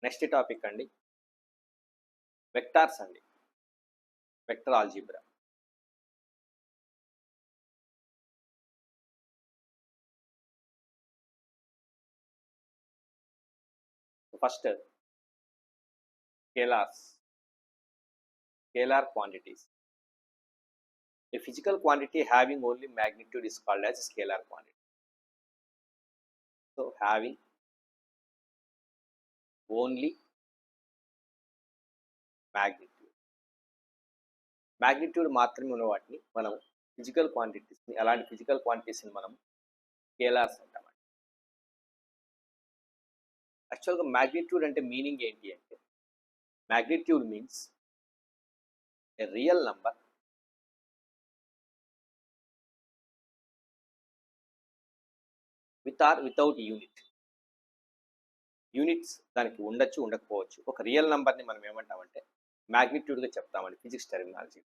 Next topic అండి vectors అండి. Vector algebra. First scalars. Scalar quantities. A physical quantity having only magnitude is called as scalar quantity. So having only magnitude. Magnitude మాత్రమే ఉన్న వాటిని మనం physical క్వాంటిటీస్ని, అలాంటి physical క్వాంటిటీస్ని మనం scalars అంటామండి. యాక్చువల్గా మ్యాగ్నిట్యూడ్ అంటే మీనింగ్ ఏంటి అంటే, magnitude means a real number with or without unit. Units దానికి ఉండొచ్చు, ఉండకపోవచ్చు. ఒక రియల్ నంబర్ని మనం ఏమంటామంటే మ్యాగ్నిట్యూడ్గా చెప్తామండి physics terminology.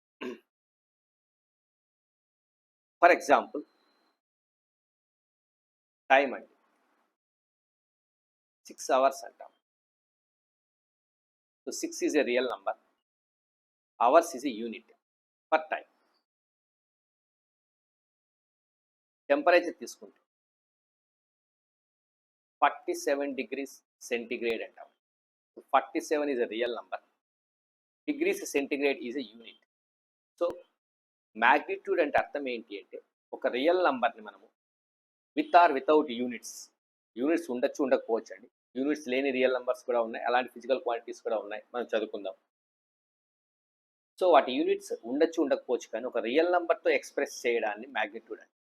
For example time అండి, 6 hours అంటాం. So 6 is a real number, hours is a unit for time. Temperature తీసుకుంటే 47 degrees centigrade అంటాం. 47 is a real number, degrees centigrade is a unit. So magnitude అంటే అర్థం ఏంటి అంటే, ఒక real నంబర్ని మనము with or without units, units ఉండొచ్చు, ఉండకపోవచ్చు అండి. యూనిట్స్ లేని రియల్ నంబర్స్ కూడా ఉన్నాయి, అలాంటి ఫిజికల్ క్వాంటిటీస్ కూడా ఉన్నాయి, మనం చదువుకుందాం. సో వాటి యూనిట్స్ ఉండొచ్చు, ఉండకపోవచ్చు, కానీ ఒక రియల్ నంబర్తో ఎక్స్ప్రెస్ చేయడాన్ని మ్యాగ్నిట్యూడ్ అండి.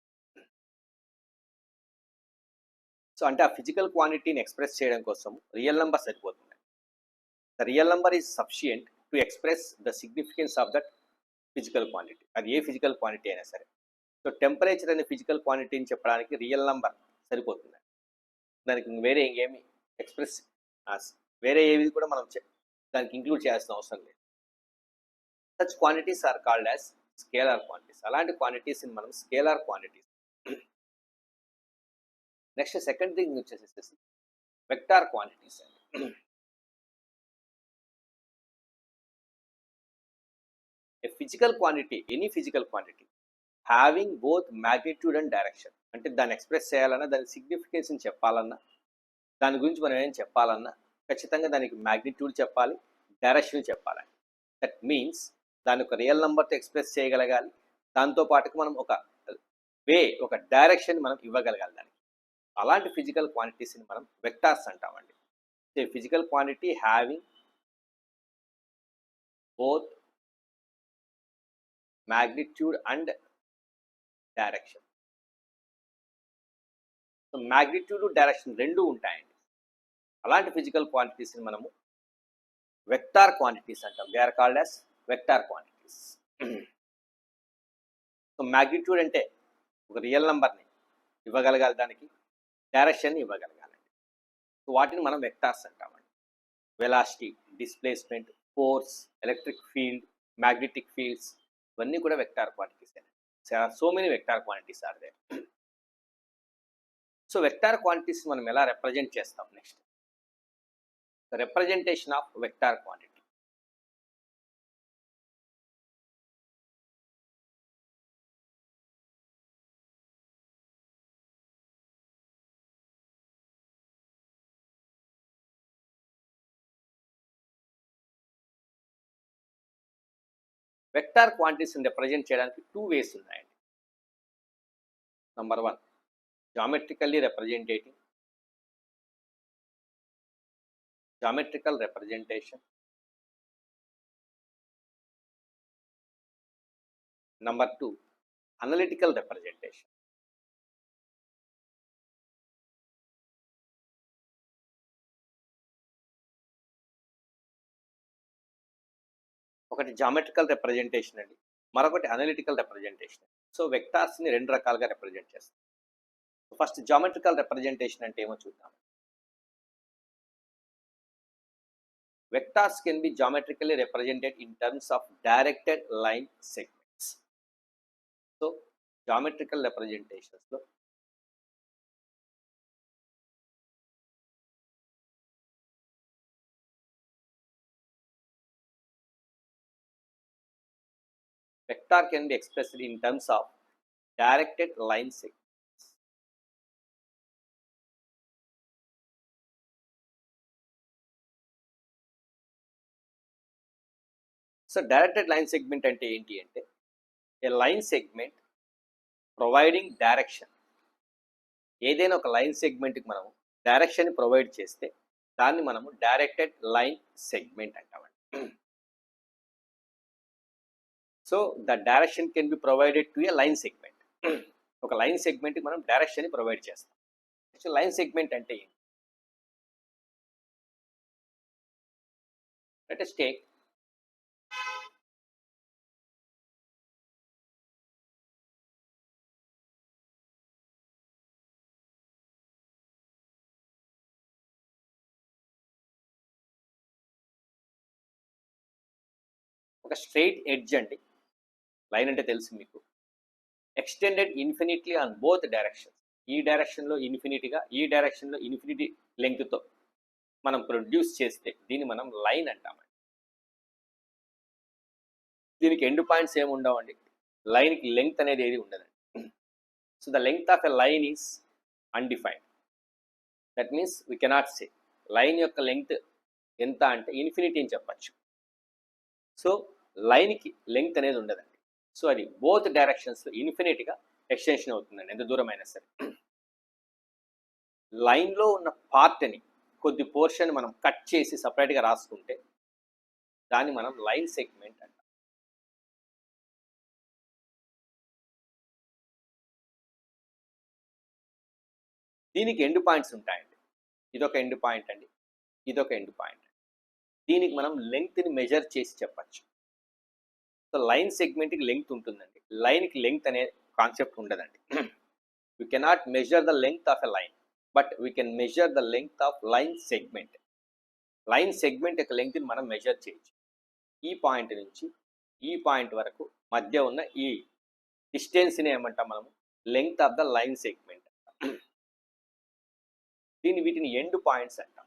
సో అంటే ఆ ఫిజికల్ క్వాంటిటీని ఎక్స్ప్రెస్ చేయడం కోసం రియల్ నంబర్ సరిపోతుంది. The real number is sufficient to express the significance of that physical quantity. అది ఏ ఫిజికల్ క్వాంటిటీ అయినా సరే. సో టెంపరేచర్ అనే ఫిజికల్ క్వాంటిటీని చెప్పడానికి రియల్ నంబర్ సరిపోతుంది. దానికి వేరే ఇంకేమి ఎక్స్ప్రెస్ వేరే ఏవి కూడా మనం దానికి ఇంక్లూడ్ చేయాల్సిన అవసరం లేదు. Such quantities are called as scalar quantities. అలాంటి క్వాంటిటీస్ని మనం scalar quantities. Next second thing వచ్చేసేసి వెక్టార్ క్వాంటిటీస్ అండి. A physical quantity, any physical quantity having both magnitude and direction. అంటే దాన్ని ఎక్స్ప్రెస్ చేయాలన్నా, దాని సిగ్నిఫికెన్స్ని చెప్పాలన్నా, దాని గురించి మనం ఏం చెప్పాలన్నా ఖచ్చితంగా దానికి మ్యాగ్నిట్యూడ్ చెప్పాలి, డైరెక్షన్ చెప్పాలి. దట్ మీన్స్ దాని ఒక రియల్ నెంబర్తో ఎక్స్ప్రెస్ చేయగలగాలి, దాంతోపాటుకు మనం ఒక ఒక డైరెక్షన్ మనం ఇవ్వగలగాలి దానికి. అలాంటి ఫిజికల్ క్వాంటిటీస్ని మనం వెక్టార్స్ అంటామండి. Physical quantity having both magnitude and direction. So magnitude, direction రెండు ఉంటాయండి. అలాంటి ఫిజికల్ క్వాంటిటీస్ని మనము వెక్టార్ క్వాంటిటీస్ అంటాం. They are called as vector quantities. So magnitude అంటే ఒక రియల్ నెంబర్ని ఇవ్వగలగాలి, దానికి డైరెక్షన్ని ఇవ్వగలగాలండి. సో వాటిని మనం వెక్టార్స్ అంటామండి. Velocity, displacement, force, electric field, magnetic fields, ఇవన్నీ కూడా vector quantities. So many vector quantities are there. So vector quantities మనం ఎలా రిప్రజెంట్ చేస్తాం? Next representation of vector quantity. Vector క్వాంటిటీస్ని రిప్రజెంట్ చేయడానికి 2 ways ఉన్నాయండి. Number 1 geometrically representing, geometrical representation. Number 2 analytical representation. ఒకటి geometrical representation అండి, మరొకటి అనలిటికల్ రిప్రజెంటేషన్. సో వెక్టార్స్ని 2 రకాలుగా రిప్రజెంట్ చేస్తాం. ఫస్ట్ జామెట్రికల్ రిప్రజెంటేషన్ అంటే ఏమో చూద్దాం. Vectors can be geometrically represented in terms of directed line segments. So geometrical representations lo Vector can be expressed in terms of directed line segments. So directed line segment ante enti ante a line segment providing direction. ఏదైనా ఒక line సెగ్మెంట్కి మనం direction provide చేస్తే దాన్ని మనము directed line segment అంటామండి. So the direction can be provided to a line segment. ఒక line సెగ్మెంట్కి మనం డైరెక్షన్ ప్రొవైడ్ చేస్తాం. లైన్ సెగ్మెంట్ అంటే ఏంటి? లెట్ us take ఒక స్ట్రైట్ ఎడ్జ్ అండి. లైన్ అంటే తెలుసు మీకు. Extended infinitely on both direction. ఈ డైరెక్షన్లో ఇన్ఫినిటీగా, ఈ డైరెక్షన్లో ఇన్ఫినిటీ లెంగ్త్తో మనం ప్రొడ్యూస్ చేస్తే దీన్ని మనం లైన్ అంటామండి. దీనికి ఎండ్ పాయింట్స్ ఏమి ఉండవండి. లైన్కి లెంగ్త్ అనేది ఏది ఉండదండి. So the length of a line is undefined. That means we cannot say line యొక్క లెంగ్త్ ఎంత అంటే ఇన్ఫినిటీ అని చెప్పచ్చు. సో లైన్కి లెంగ్త్ అనేది ఉండదండి. సో అది బోత్ డైరెక్షన్స్లో ఇన్ఫినిటీగా ఎక్స్టెన్షన్ అవుతుందండి, ఎంత దూరం అయినా సరే. లైన్లో ఉన్న పార్ట్ని కొద్ది పోర్షన్ మనం కట్ చేసి సపరేట్గా రాసుకుంటే దాన్ని మనం లైన్ సెగ్మెంట్ అంటాం. దీనికి ఎండ్ పాయింట్స్ ఉంటాయండి. ఇదొక ఎండ్ పాయింట్ అండి, ఇదొక ఎండ్ పాయింట్. దీనికి మనం లెంగ్త్ని మెజర్ చేసి చెప్పచ్చు. సో లైన్ సెగ్మెంట్కి లెంగ్త్ ఉంటుందండి, లైన్కి లెంగ్త్ అనే కాన్సెప్ట్ ఉండదండి. We cannot measure the length of a line, but we can measure the length of line segment. Line segment యొక్క లెంగ్త్ని మనం మెజర్ చేయొచ్చు. ఈ పాయింట్ నుంచి ఈ పాయింట్ వరకు మధ్య ఉన్న ఈ డిస్టెన్స్ని ఏమంటాం మనము? Length of the line segment. వీటిని ఎండ్ పాయింట్స్ అంటాం.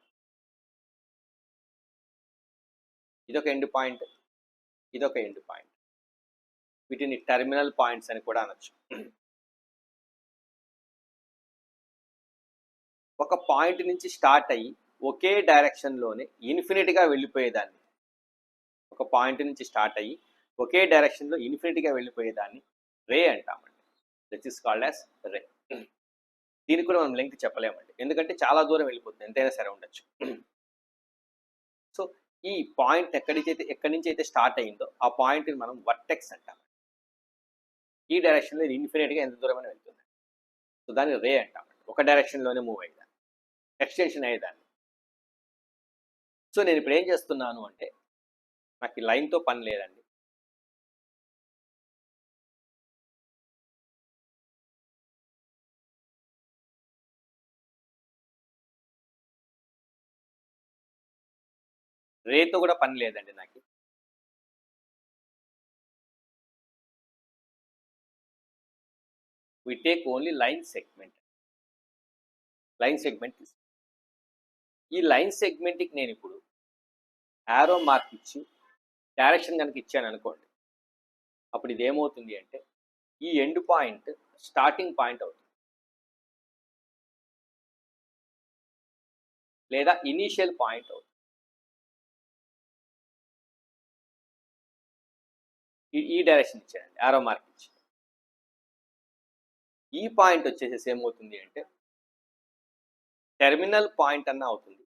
ఇదొక ఎండ్ పాయింట్, ఇదొక ఎండ్ పాయింట్. వీటిని టెర్మినల్ పాయింట్స్ అని కూడా అనొచ్చు. ఒక పాయింట్ నుంచి స్టార్ట్ అయ్యి ఒకే డైరెక్షన్లోనే ఇన్ఫినిటీగా వెళ్ళిపోయేదాన్ని, ఒక పాయింట్ నుంచి స్టార్ట్ అయ్యి ఒకే డైరెక్షన్లో ఇన్ఫినిటీగా వెళ్ళిపోయేదాన్ని రే అంటామండి. దిస్ ఇస్ కాల్డ్ యాజ్ రే. దీనికి కూడా మనం లెంగ్త్ చెప్పలేమండి, ఎందుకంటే చాలా దూరం వెళ్ళిపోతుంది, ఎంతైనా సరే ఉండొచ్చు. సో ఈ పాయింట్ ఎక్కడి నుంచి అయితే స్టార్ట్ అయిందో ఆ పాయింట్ని మనం వర్టెక్స్ అంటాం. ఈ డైరెక్షన్లో ఇది ఇన్ఫినిట్గా ఎంత దూరమైనా వెళ్తుంది. సో దాన్ని రే అంటామండి. ఒక డైరెక్షన్లోనే మూవ్ అయ్యేదాన్ని, ఎక్స్టెన్షన్ అయ్యేదాన్ని. సో నేను ఇప్పుడు ఏం చేస్తున్నాను అంటే నాకు ఈ లైన్తో పని లేదండి. రేతో కూడా పని లేదండి నాకు. we take only line segment. Line segment తీసుకుంటాను. ఈ లైన్ సెగ్మెంట్కి నేను ఇప్పుడు యారో మార్క్ ఇచ్చి డైరెక్షన్ కనుక ఇచ్చాను అనుకోండి, అప్పుడు ఇది ఏమవుతుంది అంటే ఈ ఎండ్ పాయింట్ స్టార్టింగ్ పాయింట్ అవుతుంది, లేదా ఇనీషియల్ పాయింట్ అవుతుంది. ఈ డైరెక్షన్ ఇచ్చానండి, యారో మార్క్ ఇచ్చి. ఈ పాయింట్ వచ్చేసేసి ఏమవుతుంది అంటే టెర్మినల్ పాయింట్ అన్న అవుతుంది,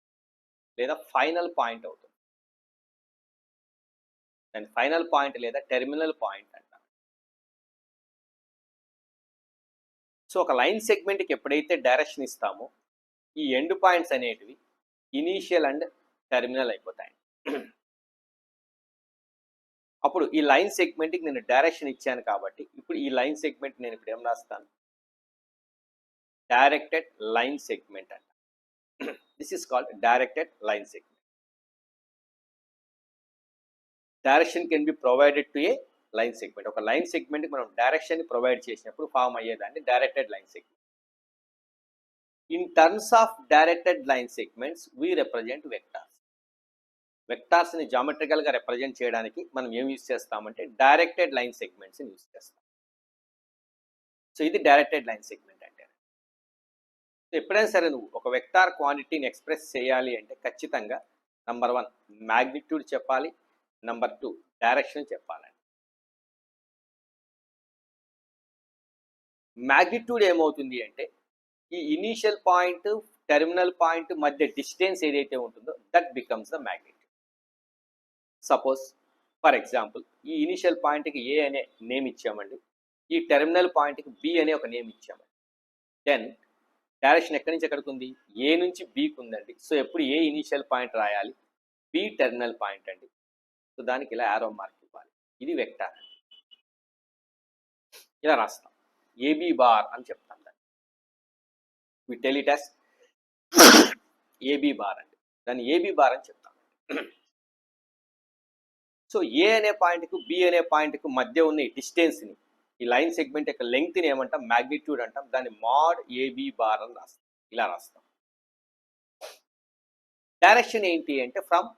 లేదా ఫైనల్ పాయింట్ అవుతుంది. దాని ఫైనల్ పాయింట్ లేదా టెర్మినల్ పాయింట్ అంటాం. సో ఒక లైన్ సెగ్మెంట్కి ఎప్పుడైతే డైరెక్షన్ ఇస్తామో ఈ ఎండ్ పాయింట్స్ అనేటివి ఇనీషియల్ అండ్ టెర్మినల్ అయిపోతాయి. అప్పుడు ఈ లైన్ సెగ్మెంట్కి నేను డైరెక్షన్ ఇచ్చాను కాబట్టి ఇప్పుడు ఈ లైన్ సెగ్మెంట్ నేను ఇప్పుడు ఏం రాస్తాను? డైరెక్టెడ్ లైన్ సెగ్మెంట్ అంట. This is called directed line segment. Direction can be provided to a line segment. ఒక లైన్ సెగ్మెంట్కి మనం డైరెక్షన్ ప్రొవైడ్ చేసినప్పుడు ఫామ్ అయ్యేదాన్ని directed line segment. In terms of directed line segments we represent vectors. వెక్టార్స్ని జామెట్రికల్గా represent చేయడానికి మనం ఏం యూజ్ చేస్తామంటే డైరెక్టెడ్ లైన్ సెగ్మెంట్స్ని యూజ్ చేస్తాం. సో ఇది డైరెక్టెడ్ లైన్ సెగ్మెంట్ అంటే. ఎప్పుడైనా సరే నువ్వు ఒక వెక్టార్ క్వాంటిటీని ఎక్స్ప్రెస్ చేయాలి అంటే ఖచ్చితంగా నంబర్ 1 మ్యాగ్నిట్యూడ్ చెప్పాలి, నంబర్ 2 డైరెక్షన్ చెప్పాలండి. మ్యాగ్నిట్యూడ్ ఏమవుతుంది అంటే ఈ ఇనీషియల్ పాయింట్ టెర్మినల్ పాయింట్ మధ్య డిస్టెన్స్ ఏదైతే ఉంటుందో that becomes the magnitude. Suppose for example ఈ ఇనీషియల్ పాయింట్కి ఏ అనే నేమ్ ఇచ్చామండి, ఈ టెర్మినల్ పాయింట్కి బి అనే ఒక నేమ్ ఇచ్చామండి. దెన్ డైరెక్షన్ ఎక్కడి నుంచి ఎక్కడికి ఉంది, ఏ నుంచి బికి ఉందండి. సో ఎప్పుడు ఏ ఇనీషియల్ పాయింట్ రాయాలి, బి టెర్మినల్ పాయింట్ అండి. సో దానికి ఇలా యారో మార్క్ ఇవ్వాలి. ఇది వెక్టార్ అండి. ఇలా రాస్తాం, ఏబి బార్ అని చెప్తాం దాన్ని. We tell it as AB bar అండి, దాన్ని ఏబి బార్ అని చెప్తాం. సో ఏ అనే పాయింట్కు బి అనే పాయింట్కు మధ్య ఉన్న ఈ డిస్టెన్స్ని, ఈ లైన్ సెగ్మెంట్ యొక్క లెంగ్త్ని ఏమంటాం, మ్యాగ్నిట్యూడ్ అంటాం. దాన్ని మాడ్ ఏబి బార్ అని రాస్తాం. ఇలా రాస్తాం. డైరెక్షన్ ఏంటి అంటే ఫ్రమ్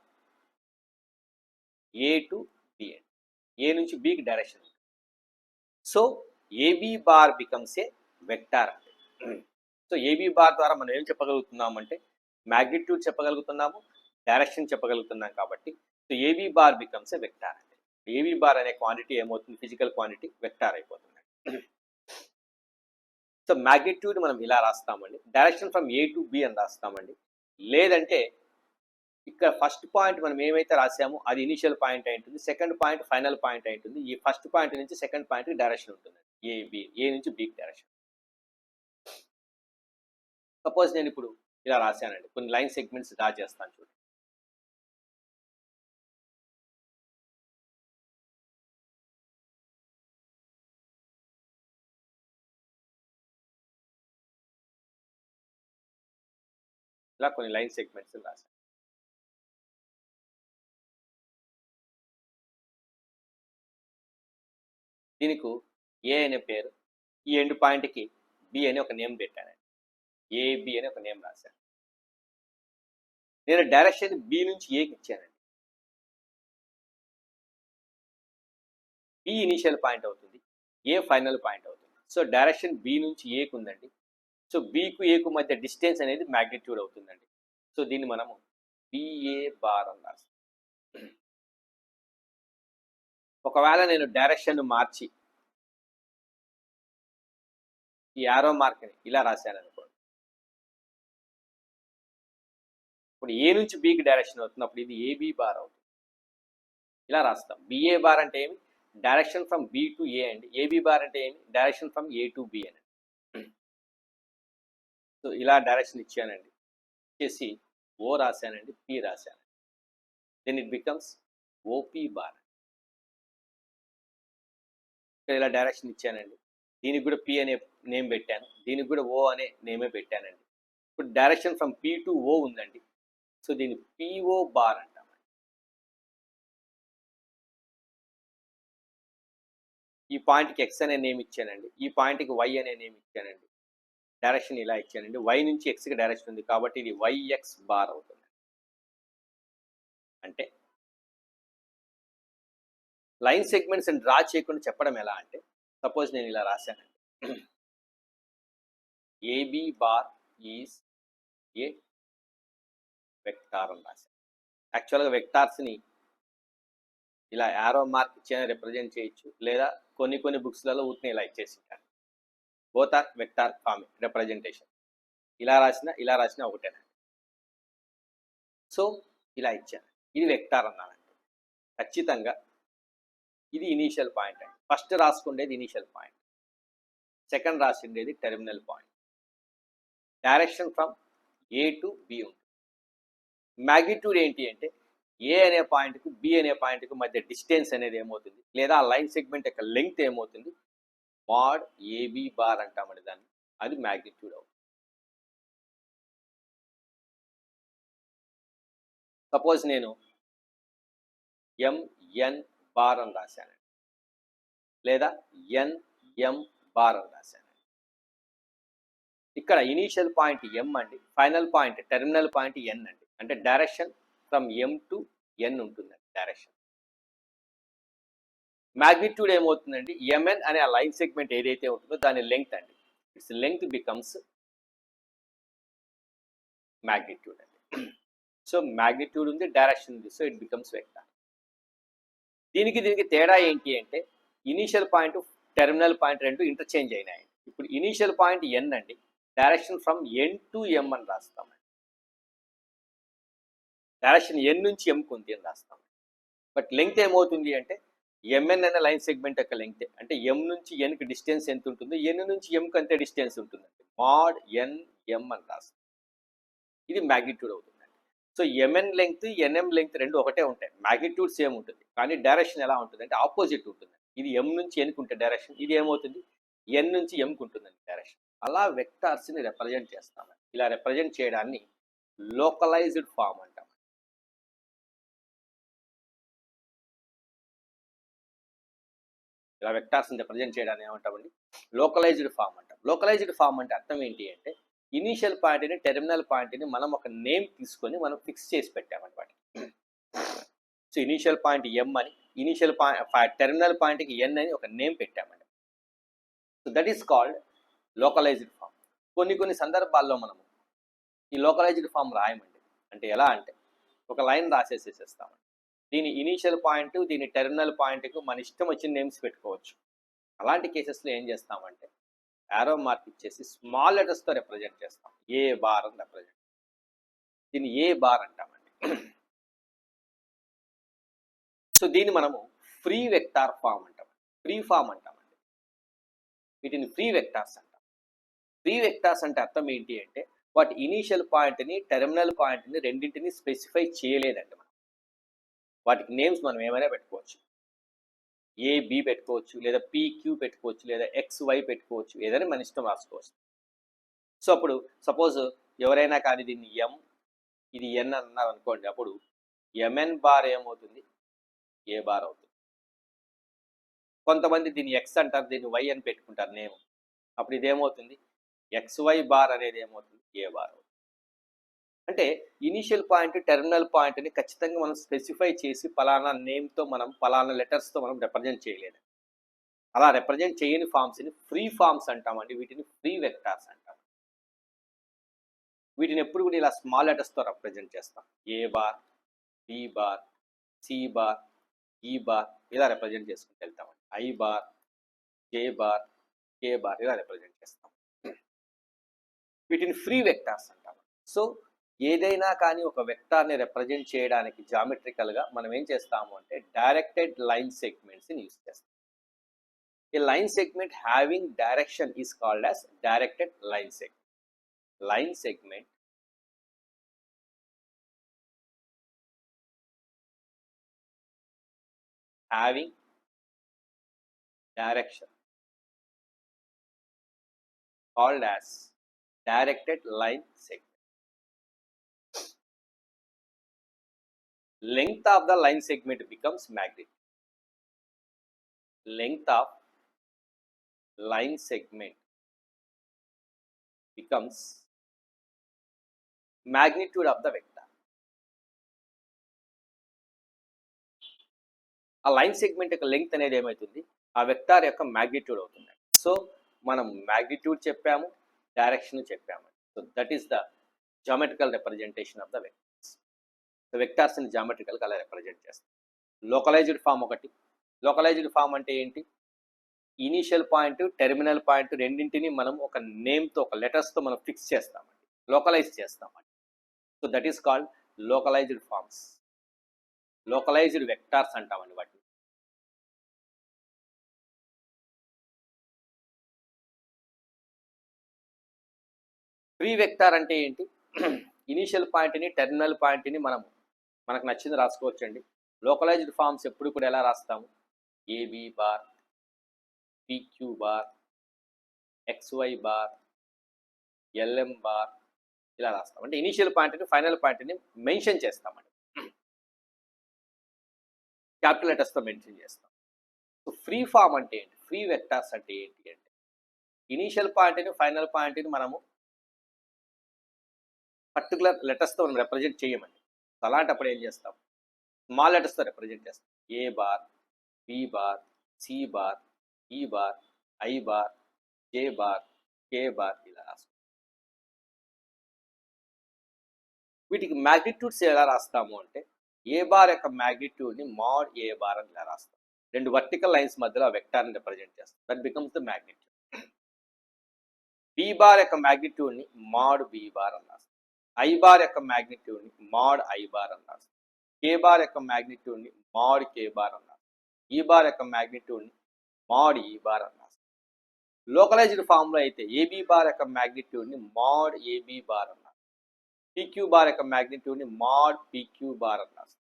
ఏ టు బి అండి. ఏ నుంచి బికి direction. So AB bar becomes a vector అండి. సో ఏబి బార్ ద్వారా మనం ఏం చెప్పగలుగుతున్నామంటే మ్యాగ్నిట్యూడ్ చెప్పగలుగుతున్నాము, డైరెక్షన్ చెప్పగలుగుతున్నాం. కాబట్టి so AB bar becomes a vector అండి. ఏబి బార్ అనే క్వాంటిటీ ఏమవుతుంది, ఫిజికల్ క్వాంటిటీ వెక్టార్ అయిపోతుంది. సో మ్యాగ్నిట్యూడ్ మనం ఇలా రాస్తామండి, direction from A to B అని రాస్తామండి. లేదంటే ఇక్కడ ఫస్ట్ పాయింట్ మనం ఏమైతే రాసామో అది ఇనిషియల్ పాయింట్ అయి ఉంటుంది, సెకండ్ పాయింట్ ఫైనల్ పాయింట్ అయి ఉంటుంది. ఈ ఫస్ట్ పాయింట్ నుంచి సెకండ్ పాయింట్కి డైరెక్షన్ ఉంటుంది, ఏ నుంచి బికి డైరెక్షన్. సపోజ్ నేను ఇప్పుడు ఇలా రాశానండి, కొన్ని లైన్ సెగ్మెంట్స్ డ్రా చేస్తాను చూడండి. ఇలా కొన్ని లైన్ సెగ్మెంట్స్ రాశాను. దీనికి ఏ అనే పేరు, ఈ ఎండ్ పాయింట్కి బి అని ఒక నేమ్ పెట్టానండి, ఏబి అని ఒక నేమ్ రాశాను. నేను డైరెక్షన్ బి నుంచి ఏకి ఇచ్చానండి. బి ఇనిషియల్ పాయింట్ అవుతుంది, ఏ ఫైనల్ పాయింట్ అవుతుంది. సో డైరెక్షన్ బి నుంచి ఏకు ఉందండి. సో బికు ఏకు మధ్య డిస్టెన్స్ అనేది మ్యాగ్నిట్యూడ్ అవుతుందండి. సో దీన్ని మనము బిఏ బార్ అని రాస్తాం. ఒకవేళ నేను డైరెక్షన్ మార్చి ఈ యారో మార్క్ని ఇలా రాశాను అనుకోండి, ఇప్పుడు ఏ నుంచి బికి డైరెక్షన్ అవుతుంది, అప్పుడు ఇది ఏబి బార్ అవుతుంది. ఇలా రాస్తాం. బిఏ బార్ అంటే ఏమి, direction from B to A అండి. ఏబి బార్ అంటే ఏమి, direction from A to B అని. సో ఇలా డైరెక్షన్ ఇచ్చానండి, ఇచ్చేసి ఓ రాశానండి, పి రాశాను. Then it becomes OP bar. ఇలా డైరెక్షన్ ఇచ్చానండి, దీనికి కూడా పి అనే నేమ్ పెట్టాను, దీనికి కూడా ఓ అనే నేమే పెట్టానండి. ఇప్పుడు డైరెక్షన్ ఫ్రమ్ పి టు ఓ ఉందండి. సో దీన్ని పిఓ బార్ అంటామండి. ఈ పాయింట్కి ఎక్స్ అనే నేమ్ ఇచ్చానండి, ఈ పాయింట్కి వై అనే నేమ్ ఇచ్చానండి. డైరెక్షన్ ఇలా ఇచ్చానండి, వై నుంచి ఎక్స్కి డైరెక్షన్ ఉంది కాబట్టి ఇది వైఎక్స్ బార్ అవుతుంది. అంటే లైన్ సెగ్మెంట్స్ డ్రా చేయకుండా చెప్పడం ఎలా అంటే, సపోజ్ నేను ఇలా రాశానండి, AB bar is a vector అని రాశాను. యాక్చువల్గా వెక్టార్స్ని ఇలా యారో మార్క్ ఇచ్చి రిప్రజెంట్ చేయొచ్చు, లేదా కొన్ని బుక్స్లలో ఊరిని ఇలా ఇచ్చేసి ఉంటారు. Both are vector form representation. ఇలా రాసిన ఒకటేనండి. సో ఇలా ఇచ్చాను, ఇది వెక్టార్ అన్నానండి. ఖచ్చితంగా ఇది ఇనీషియల్ పాయింట్ అండి. ఫస్ట్ రాసుకుండేది ఇనీషియల్ పాయింట్, సెకండ్ రాసిండేది terminal point. Direction from A to B ఉంటుంది. మ్యాగ్నిట్యూడ్ ఏంటి అంటే ఏ అనే పాయింట్కు బి అనే పాయింట్కు మధ్య డిస్టెన్స్ అనేది ఏమవుతుంది, లేదా ఆ లైన్ సెగ్మెంట్ యొక్క లెంగ్త్ ఏమవుతుంది, మాడ్ ఏబి బార్ అంటామండి దాన్ని. అది మ్యాగ్నిట్యూడ్ అవుతుంది. సపోజ్ నేను ఎంఎన్ బార్ అని రాశానండి, లేదా ఎన్ఎం బార్ అని రాశాను. ఇక్కడ ఇనీషియల్ పాయింట్ ఎం అండి, ఫైనల్ పాయింట్ టెర్మినల్ పాయింట్ ఎన్ అండి. అంటే డైరెక్షన్ ఫ్రమ్ ఎం టు ఎన్ ఉంటుందండి డైరెక్షన్. మాగ్నిట్యూడ్ ఏమవుతుందండి, ఎంఎన్ అనే ఆ లైన్ సెగ్మెంట్ ఏదైతే ఉంటుందో దాని లెంగ్త్ అండి. ఇట్స్ లెంగ్త్ బికమ్స్ మాగ్నిట్యూడ్ అండి. సో మాగ్నిట్యూడ్ ఉంది, డైరెక్షన్ ఉంది, సో ఇట్ బికమ్స్ వెక్టార్. దీనికి తేడా ఏంటి అంటే ఇనీషియల్ పాయింట్ టెర్మినల్ పాయింట్ రెండు ఇంటర్చేంజ్ అయినాయి. ఇప్పుడు ఇనీషియల్ పాయింట్ ఎన్ అండి, డైరెక్షన్ ఫ్రమ్ ఎన్ టు ఎం అని రాస్తాం. డైరెక్షన్ ఎన్ నుంచి ఎంకు ఉంది అని రాస్తాం. బట్ లెంగ్త్ ఏమవుతుంది అంటే ఎంఎన్ అనే లైన్ సెగ్మెంట్ యొక్క లెంగ్త్ అంటే ఎం నుంచి ఎన్కి డిస్టెన్స్ ఎంత ఉంటుందో ఎన్ నుంచి ఎంకి అంతే డిస్టెన్స్ ఉంటుందండి. మాడ్ ఎన్ ఎం అని రాస్తాం. ఇది మ్యాగ్నిట్యూడ్ అవుతుందండి. So MN length NM length రెండు ఒకటే ఉంటాయి, మ్యాగ్నిట్యూడ్ సేమ్ ఉంటుంది, కానీ డైరెక్షన్ ఎలా ఉంటుంది అంటే ఆపోజిట్ ఉంటుంది. ఇది ఎం నుంచి ఎన్కి ఉంటే డైరెక్షన్, ఇది ఏమవుతుంది ఎన్ నుంచి ఎంకి ఉంటుందండి డైరెక్షన్. అలా వెక్టార్స్ని రిప్రజెంట్ చేస్తాం. ఇలా రిప్రజెంట్ చేయడాన్ని లోకలైజ్డ్ ఫామ్ అంటాం. ఇలా వెక్టార్స్ని రిప్రజెంట్ చేయడాన్ని ఏమంటామండి, లోకలైజ్డ్ ఫామ్ అంటాం. లోకలైజ్డ్ ఫామ్ అంటే అర్థం ఏంటి అంటే ఇనీషియల్ పాయింట్ని టెర్మినల్ పాయింట్ని మనం ఒక నేమ్ తీసుకొని మనం ఫిక్స్ చేసి పెట్టామన్నమాట. సో ఇనీషియల్ పాయింట్ ఎం అని, ఇనీషియల్ టెర్మినల్ పాయింట్కి ఎన్ అని ఒక నేమ్ పెట్టామండి. So that is called localised form. కొన్ని సందర్భాల్లో మనము ఈ లోకలైజ్డ్ ఫామ్ రాయమండి. అంటే ఎలా అంటే ఒక లైన్ రాసేసేస్తామండి, దీని ఇనీషియల్ పాయింట్ దీని టెర్మినల్ పాయింట్కు మన ఇష్టం వచ్చిన నేమ్స్ పెట్టుకోవచ్చు. అలాంటి కేసెస్లో ఏం చేస్తామంటే యారో మార్క్ ఇచ్చేసి స్మాల్ లెటర్స్తో రిప్రజెంట్ చేస్తాం. ఏ బార్ అని రిప్రజెంట్, దీన్ని ఏ బార్ అంటామండి. సో దీన్ని మనము ఫ్రీ వెక్టార్ ఫామ్ అంటాం, ఫ్రీ ఫామ్ అంటామండి. వీటిని ఫ్రీ వెక్టార్స్ అంటాం. ఫ్రీ వెక్టార్స్ అంటే అర్థం ఏంటి అంటే వాటి ఇనీషియల్ పాయింట్ని టెర్మినల్ పాయింట్ని రెండింటిని స్పెసిఫై చేయలేదండి మనం. వాటికి నేమ్స్ మనం ఏమైనా పెట్టుకోవచ్చు, ఏబి పెట్టుకోవచ్చు, లేదా పిక్యూ పెట్టుకోవచ్చు, లేదా ఎక్స్వై పెట్టుకోవచ్చు, ఏదైనా మన ఇష్టం రాసుకోవచ్చు. సో అప్పుడు సపోజ్ ఎవరైనా కానీ దీన్ని ఎం ఇది ఎన్ అన్నారు అనుకోండి, అప్పుడు ఎంఎన్ బార్ ఏమవుతుంది, ఏ బార్ అవుతుంది. కొంతమంది దీన్ని ఎక్స్ అంటారు, దీన్ని వై అని పెట్టుకుంటారు నేమ్, అప్పుడు ఇదేమవుతుంది ఎక్స్వై బార్ అనేది ఏమవుతుంది, ఏ బార్ అవుతుంది. అంటే ఇనీషియల్ పాయింట్ టెర్మినల్ పాయింట్ని ఖచ్చితంగా మనం స్పెసిఫై చేసి పలానా నేమ్తో మనం పలానా లెటర్స్తో మనం రిప్రజెంట్ చేయలేదు. అలా రిప్రజెంట్ చేయని ఫామ్స్ని ఫ్రీ ఫామ్స్ అంటామండి. వీటిని ఫ్రీ వెక్టార్స్ అంటాం. వీటిని ఎప్పుడు కూడా ఇలా స్మాల్ లెటర్స్తో రిప్రజెంట్ చేస్తాం. A bar, B bar, C bar, E bar ఇలా రిప్రజెంట్ చేసుకుంటూ వెళ్తామండి. I bar, J bar, K bar ఇలా రిప్రజెంట్ చేస్తాం. వీటిని ఫ్రీ వెక్టార్స్ అంటాం. సో ఏదైనా కానీ ఒక వెక్టార్ని రిప్రజెంట్ చేయడానికి జామెట్రికల్గా మనం ఏం చేస్తాము అంటే డైరెక్టెడ్ లైన్ సెగ్మెంట్స్ని యూజ్ చేస్తాం. A line segment having direction is called as directed line segment. Line segment having direction called as directed line segment. Length of the line segment becomes magnitude. Length of line segment becomes magnitude of the vector. ఆ line segment యొక్క length అనేది ఏమవుతుంది, ఆ vector యొక్క magnitude అవుతుంది. So మనం magnitude చెప్పాము, direction చెప్పాము. So that is the geometrical representation of the vectors. వెక్టార్స్ని జామెట్రికల్గా అలా రిప్రజెంట్ చేస్తాం. లోకలైజ్డ్ ఫామ్ ఒకటి. లోకలైజ్డ్ ఫామ్ అంటే ఏంటి, ఇనీషియల్ పాయింట్ టెర్మినల్ పాయింట్ రెండింటిని మనం ఒక నేమ్తో ఒక లెటర్స్తో మనం ఫిక్స్ చేస్తామండి, లోకలైజ్ చేస్తామండి. So that is called localised forms. Localised vectors అంటామండి వాటిని. ఫ్రీ వెక్టార్ అంటే ఏంటి, ఇనీషియల్ పాయింట్ని టెర్మినల్ పాయింట్ని మనకు నచ్చింది రాసుకోవచ్చండి. లోకలైజ్డ్ ఫామ్స్ ఎప్పుడు కూడా ఎలా రాస్తాము, AB bar, PQ bar, XY bar, LM bar ఇలా రాస్తాం. అంటే ఇనీషియల్ పాయింట్ని ఫైనల్ పాయింట్ని మెన్షన్ చేస్తామండి, క్యాపిటల్ లెటర్స్తో మెన్షన్ చేస్తాం. సో ఫ్రీ ఫామ్ అంటే ఏంటి, ఫ్రీ వెక్టార్స్ అంటే ఏంటి అంటే ఇనీషియల్ పాయింట్ని ఫైనల్ పాయింట్ని మనము పర్టికులర్ లెటర్స్తో మనం రిప్రజెంట్ చేయమండి. అలాంటప్పుడు ఏం చేస్తాం, స్మాల్ లెటర్స్తో రిప్రజెంట్ చేస్తాం. A bar, B bar, C bar, E bar, I bar, J bar, K bar ఇలా రాస్తాం. వీటికి మ్యాగ్నిట్యూడ్స్ ఎలా రాస్తాము అంటే ఏ బార్ యొక్క మ్యాగ్నిట్యూడ్ని మాడ్ ఏ బార్ అని ఇలా రాస్తాం. రెండు వర్టికల్ లైన్స్ మధ్యలో ఆ వెక్టార్ని రిప్రజెంట్ చేస్తాం. That becomes the magnitude. B bar యొక్క మ్యాగ్నిట్యూడ్ని మాడ్ బి బార్ అని రాస్తాం. ఐ బార్ యొక్క మ్యాగ్నిట్యూడ్ని మాడ్ ఐ బార్ అని రాస్తాం. కే బార్ యొక్క మ్యాగ్నిట్యూడ్ని మాడ్ కే బార్ అని రాస్తాం. ఈ బార్ యొక్క మ్యాగ్నిట్యూడ్ని మాడ్ ఈ బార్ అని రాస్తాం. లోకలైజ్డ్ ఫామ్లో అయితే ఏబీ బార్ యొక్క మ్యాగ్నిట్యూడ్ని మాడ్ ఏబీ బార్ అన్నారు. పీక్యూ బార్ యొక్క మ్యాగ్నిట్యూడ్ని మాడ్ పీక్యూ బార్ అన్నారు.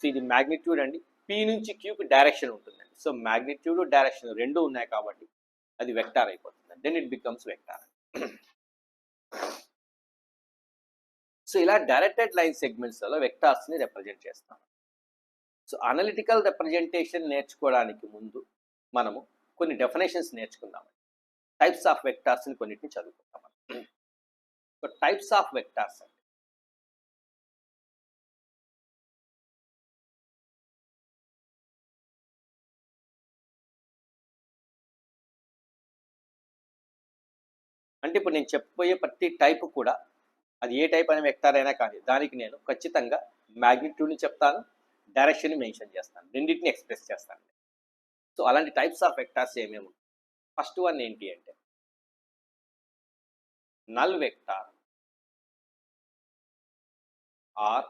సో ఇది మ్యాగ్నిట్యూడ్ అండి. పీ నుంచి క్యూకి డైరెక్షన్ ఉంటుందండి. సో మ్యాగ్నిట్యూడ్ డైరెక్షన్ రెండు ఉన్నాయి కాబట్టి అది వెక్టార్ అయిపోతుంది. Then it becomes vector. So ఇలా డైరెక్టెడ్ లైన్ సెగ్మెంట్స్లలో వెక్టార్స్ని రిప్రజెంట్ చేస్తాం. సో అనలిటికల్ రిప్రజెంటేషన్ నేర్చుకోవడానికి ముందు మనము కొన్ని డెఫినేషన్స్ నేర్చుకుందాం. టైప్స్ ఆఫ్ వెక్టార్స్ని కొన్నిటిని చదువుకుందాం. సో టైప్స్ ఆఫ్ వెక్టార్స్ అంటే ఇప్పుడు నేను చెప్పబోయే ప్రతి టైప్ కూడా అది ఏ టైప్ అనే వెక్టార్ అయినా కానీ దానికి నేను ఖచ్చితంగా మ్యాగ్నిట్యూడ్ని చెప్తాను, డైరెక్షన్ని మెన్షన్ చేస్తాను, రెండింటిని ఎక్స్ప్రెస్ చేస్తాను. సో అలాంటి టైప్స్ ఆఫ్ వెక్టార్స్ ఏమేమి? ఫస్ట్ వన్ ఏంటి అంటే null vector or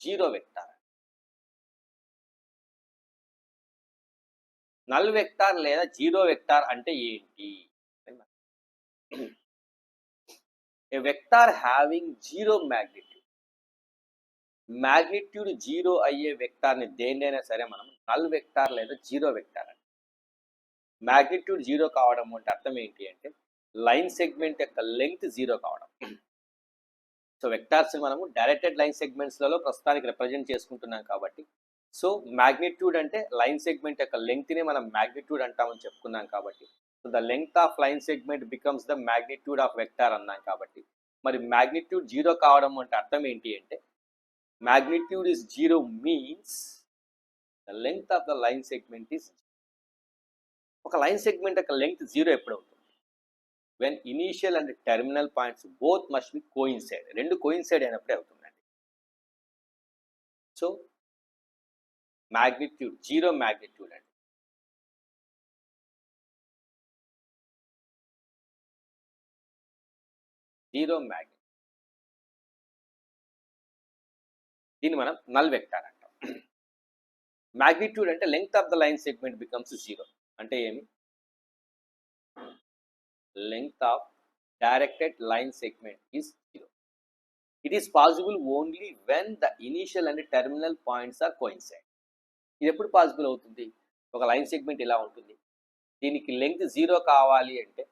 zero vector. Null vector లేదా జీరో వెక్టార్ అంటే ఏంటి? A vector having zero magnitude zero అయ్యే వెక్టార్ని దేన్నైనా సరే మనం నల్ వెక్టార్ లేదా జీరో వెక్టార్ అంటే. మ్యాగ్నిట్యూడ్ జీరో కావడం అంటే అర్థం ఏంటి అంటే లైన్ సెగ్మెంట్ యొక్క లెంగ్త్ జీరో కావడం. సో వెక్టార్స్ మనము డైరెక్టెడ్ లైన్ సెగ్మెంట్స్లలో ప్రస్తుతానికి రిప్రజెంట్ చేసుకుంటున్నాం కాబట్టి సో మ్యాగ్నిట్యూడ్ అంటే లైన్ సెగ్మెంట్ యొక్క లెంగ్త్ని మనం మ్యాగ్నిట్యూడ్ అంటామని చెప్పుకున్నాం కాబట్టి so the length of line segment becomes the magnitude of vector అన్నాం కాబట్టి మరి మ్యాగ్నిట్యూడ్ జీరో కావడం అంటే అర్థం ఏంటి అంటే magnitude is 0 means the length of the line segment is ఒక లైన్ సెగ్మెంట్ యొక్క లెంగ్త్ జీరో ఎప్పుడు అవుతుంది? When initial and terminal points both must be coincide. రెండు కోయిన్సైడ్ అయినప్పుడే అవుతుందండి. సో మ్యాగ్నిట్యూడ్ జీరో మ్యాగ్నిట్యూడ్ అండి. జీరో మ్యాగ్నిట్యూడ్ దీన్ని మనం నల్ వెక్టార్ అంటాం. మ్యాగ్నిట్యూడ్ అంటే length of the line segment becomes zero అంటే ఏమి? Length of directed line segment is zero. It is possible only when the initial and terminal points are coincide. ఇది ఎప్పుడు possible అవుతుంది? ఒక లైన్ సెగ్మెంట్ ఇలా ఉంటుంది, దీనికి లెంగ్త్ జీరో కావాలి అంటే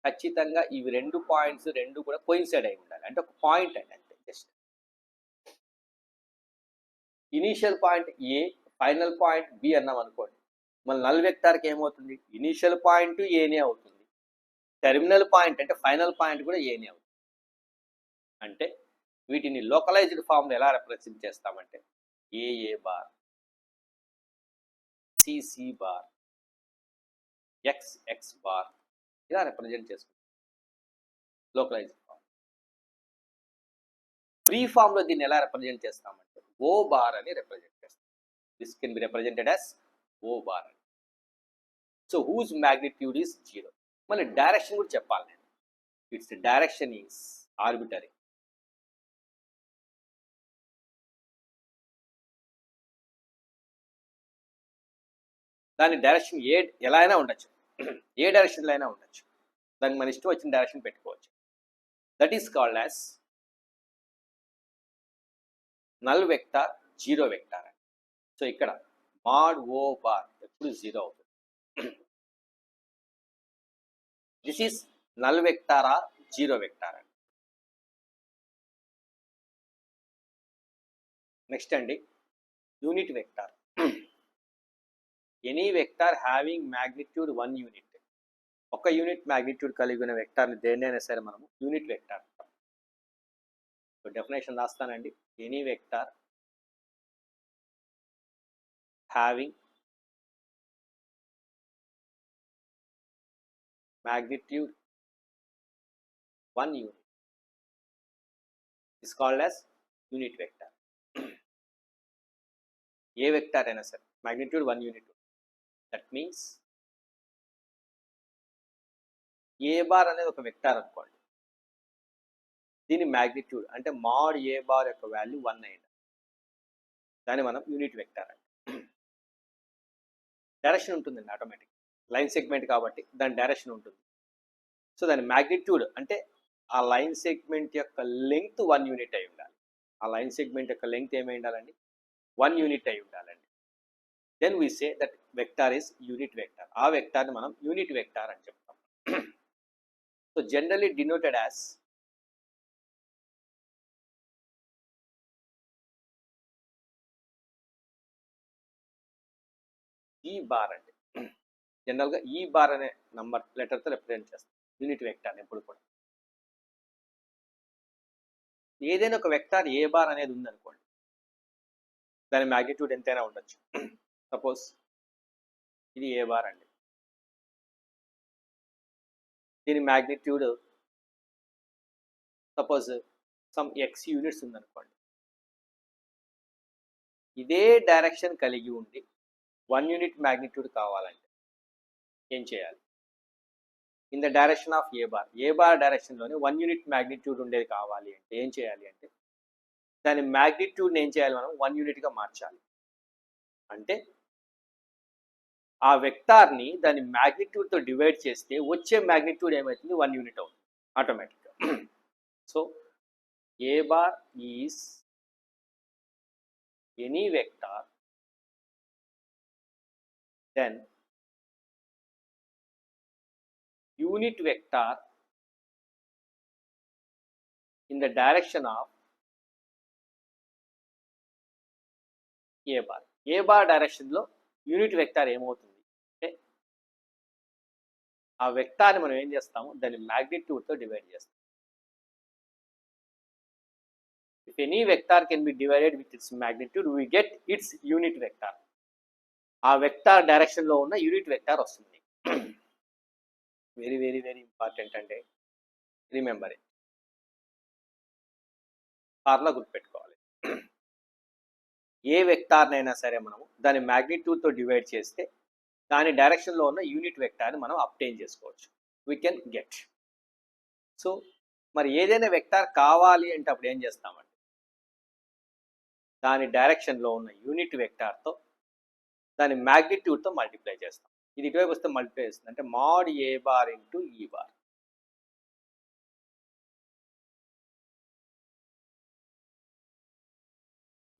ఖచ్చితంగా ఇవి రెండు పాయింట్స్ రెండు కూడా కోయిన్సైడ్ అయి ఉండాలి. అంటే ఒక పాయింట్ అండి అంతే. Just initial point A, final point B అన్నాం అనుకోండి, మళ్ళీ నల్ వెక్టార్కి ఏమవుతుంది? ఇనీషియల్ పాయింట్ ఏనే అవుతుంది, టెర్మినల్ పాయింట్ అంటే ఫైనల్ పాయింట్ కూడా ఏనే అవుతుంది. అంటే వీటిని లోకలైజ్డ్ ఫామ్లో ఎలా రిప్రజెంట్ చేస్తామంటే A bar, CC bar, X bar ఇలా రిప్రజెంట్ చేసుకుంటాం లోకలైజ్డ్ ఫామ్. ఫ్రీ ఫామ్లో దీన్ని ఎలా రిప్రజెంట్ చేస్తామంటే ఓ బార్ అని రిప్రజెంట్ చేస్తాం. This can be represented as O bar అని. So whose magnitude is zero. మళ్ళీ డైరెక్షన్ కూడా చెప్పాలి నేను. Its direction is arbitrary. దాని డైరెక్షన్ ఎలా అయినా ఉండొచ్చు, ఏ డైరెక్షన్లో అయినా ఉండొచ్చు. దానికి మన ఇష్టం వచ్చిన డైరెక్షన్ పెట్టుకోవచ్చు. That is called as null vector, zero vector అని. సో ఇక్కడ మాడ్ ఓ బార్ ఎప్పుడు జీరో అవుతుంది. This is null vector or zero vector అని. నెక్స్ట్ అండి unit vector. Any vector having magnitude 1 unit. ఒక యూనిట్ మ్యాగ్నిట్యూడ్ కలిగి ఉన్న వెక్టార్ని దేన్నైనా సరే మనము యూనిట్ వెక్టార్ అంటాం. సో డెఫినేషన్ రాస్తానండి. Any vector having magnitude 1 unit is called as unit vector. ఏ వెక్టార్ అయినా సరే magnitude 1 unit, that means A bar అనేది ఒక వెక్టార్ అనుకోండి, దీని మ్యాగ్నిట్యూడ్ అంటే మాడ్ ఏ బార్ యొక్క వాల్యూ 1 అయింది, దాన్ని మనం యూనిట్ వెక్టార్ అంటే. డైరెక్షన్ ఉంటుందండి ఆటోమేటిక్, లైన్ సెగ్మెంట్ కాబట్టి దాని డైరెక్షన్ ఉంటుంది. సో దాని మ్యాగ్నిట్యూడ్ అంటే ఆ లైన్ సెగ్మెంట్ యొక్క లెంగ్త్ 1 యూనిట్ అయి ఉండాలి. ఆ లైన్ సెగ్మెంట్ యొక్క లెంగ్త్ ఏమై ఉండాలండి? 1 యూనిట్ అయి ఉండాలండి. Then we say that vector is unit vector. ఆ వెక్టార్ని మనం యూనిట్ వెక్టార్ అని చెప్తాం. So generally denoted as E bar అండి. జనరల్గా ఈ బార్ అనే నంబర్ లెటర్తో రిప్రజెంట్ చేస్తాం యూనిట్ వెక్టార్ ఎప్పుడు కూడా. ఏదైనా ఒక వెక్టార్ ఏ బార్ అనేది ఉందనుకోండి, దాని మ్యాగ్నిట్యూడ్ ఎంతైనా ఉండొచ్చు. సపోజ్ ఇది ఏ బార్ అండి, దీని magnitude suppose some X units ఉందనుకోండి. ఇదే డైరెక్షన్ కలిగి ఉండి 1 యూనిట్ మ్యాగ్నిట్యూడ్ కావాలంటే ఏం చేయాలి? In the direction of A bar డైరెక్షన్లోనే 1 యూనిట్ మ్యాగ్నిట్యూడ్ ఉండేది కావాలి అంటే ఏం చేయాలి అంటే దాని మ్యాగ్నిట్యూడ్ని ఏం చేయాలి? మనం 1 యూనిట్గా మార్చాలి. అంటే ఆ వెక్టార్ని దాని మ్యాగ్నిట్యూడ్తో డివైడ్ చేస్తే వచ్చే మ్యాగ్నిట్యూడ్ ఏమవుతుంది? 1 యూనిట్ అవుతుంది ఆటోమేటిక్గా. So A bar is any vector then unit vector in the direction of a bar. A bar direction లో యూనిట్ వెక్టార్ ఏమవుతుంది అంటే ఆ వెక్టార్ని మనం ఏం చేస్తాము? దాని మ్యాగ్నిట్యూడ్తో డివైడ్ చేస్తాం. If any vector can be divided with its magnitude, we get its unit vector. ఆ వెక్టార్ డైరెక్షన్లో ఉన్న యూనిట్ వెక్టార్ వస్తుంది. వెరీ వెరీ వెరీ ఇంపార్టెంట్ అండి, రిమెంబర్ ఇట్. ఫార్ములా గుర్తుపెట్టుకోవాలి. ఏ వెక్టార్నైనా సరే మనము దాని మ్యాగ్నిట్యూడ్తో డివైడ్ చేస్తే దాని డైరెక్షన్లో ఉన్న యూనిట్ వెక్టార్ని మనం అబ్టైన్ చేసుకోవచ్చు. We can get. సో మరి ఏదైనా వెక్టార్ కావాలి అంటే అప్పుడు ఏం చేస్తామండి? దాని డైరెక్షన్లో ఉన్న యూనిట్ వెక్టార్తో దాని మ్యాగ్నిట్యూడ్తో మల్టిప్లై చేస్తాం. ఇది ఇటువైపు వస్తే మల్టిప్లై చేస్తుంది, అంటే మాడ్ ఏ బార్ ఇంటూ ఈ bar.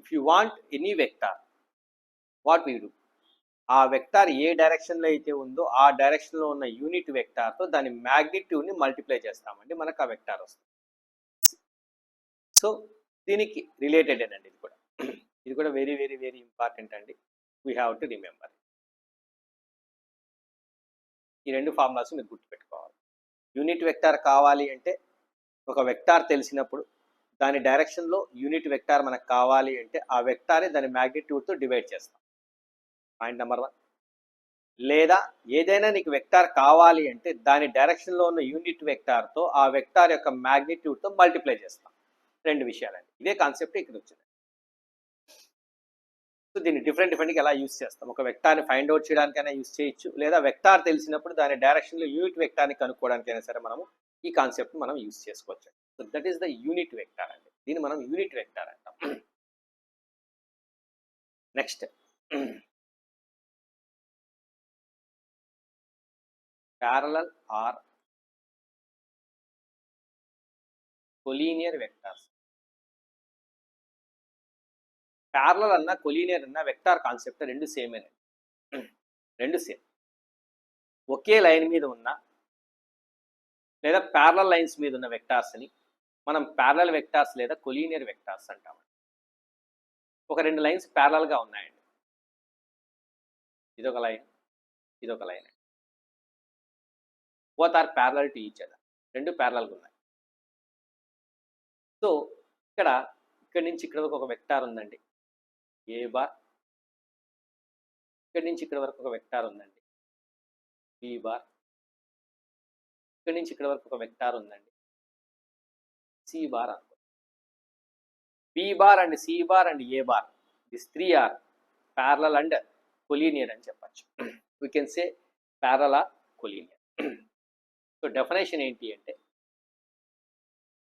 If you want any vector, what we do? ఆ వెక్టార్ ఏ డైరెక్షన్లో అయితే ఉందో ఆ డైరెక్షన్లో ఉన్న యూనిట్ వెక్టార్తో దాని మ్యాగ్నిట్యూడ్ని మల్టిప్లై చేస్తామండి, మనకు ఆ వెక్టార్ వస్తుంది. సో దీనికి రిలేటెడ్ అండి ఇది కూడా. ఇది కూడా వెరీ వెరీ వెరీ ఇంపార్టెంట్ అండి, వీ హ్యావ్ టు రిమెంబర్. ఈ రెండు ఫార్ములాస్ మీరు గుర్తుపెట్టుకోవాలి. యూనిట్ వెక్టార్ కావాలి అంటే ఒక వెక్టార్ తెలిసినప్పుడు దాని డైరెక్షన్లో యూనిట్ వెక్టార్ మనకు కావాలి అంటే ఆ వెక్టార్ని దాని మ్యాగ్నిట్యూడ్తో డివైడ్ చేస్తాం, పాయింట్ నెంబర్ 1. లేదా ఏదైనా నీకు వెక్టార్ కావాలి అంటే దాని డైరెక్షన్లో ఉన్న యూనిట్ వెక్టార్తో ఆ వెక్టార్ యొక్క మ్యాగ్నిట్యూడ్తో మల్టిప్లై చేస్తాం. రెండు విషయాలండి, ఇదే కాన్సెప్ట్ ఇక్కడ వచ్చింది. సో దీన్ని డిఫరెంట్గా ఎలా యూస్ చేస్తాం? ఒక వెక్టార్ని ఫైండ్ అవుట్ చేయడానికైనా యూస్ చేయొచ్చు, లేదా వెక్టార్ తెలిసినప్పుడు దాని డైరెక్షన్లో యూనిట్ వెక్టార్ని కనుక్కోవడానికైనా సరే మనము ఈ కాన్సెప్ట్ మనం యూస్ చేసుకోవచ్చు. So that is the unit vector అండి, దీన్ని మనం యూనిట్ వెక్టార్ అంటాం. Next parallel or collinear vectors. Parallel అన్న కొలీనియర్ అన్న వెక్టార్ కాన్సెప్ట్ రెండు సేమేనండి, రెండు సేమ్. ఒకే లైన్ మీద ఉన్న లేదా ప్యారలల్ లైన్స్ మీద ఉన్న వెక్టార్స్ని మనం ప్యారలల్ వెక్టార్స్ లేదా కొలీనియర్ వెక్టార్స్ అంటామండి. ఒక రెండు లైన్స్ ప్యారలల్గా ఉన్నాయండి, ఇదొక లైన్, ఇదొక line. Both are parallel to each other, రెండు ప్యారలల్గా ఉన్నాయి. సో ఇక్కడ నుంచి ఇక్కడ ఒక వెక్టార్ ఉందండి, ఏ బార్ ఇక్కడి నుంచి ఇక్కడ వరకు ఒక వెక్టార్ ఉందండి బి బార్. ఇక్కడి నుంచి ఇక్కడ వరకు ఒక వెక్టార్ ఉందండి సి బార్ అనుకో. B bar and C bar and A bar this 3 are parallel and collinear అని చెప్పచ్చు. We can say parallel or collinear. So definition ఏంటి అంటే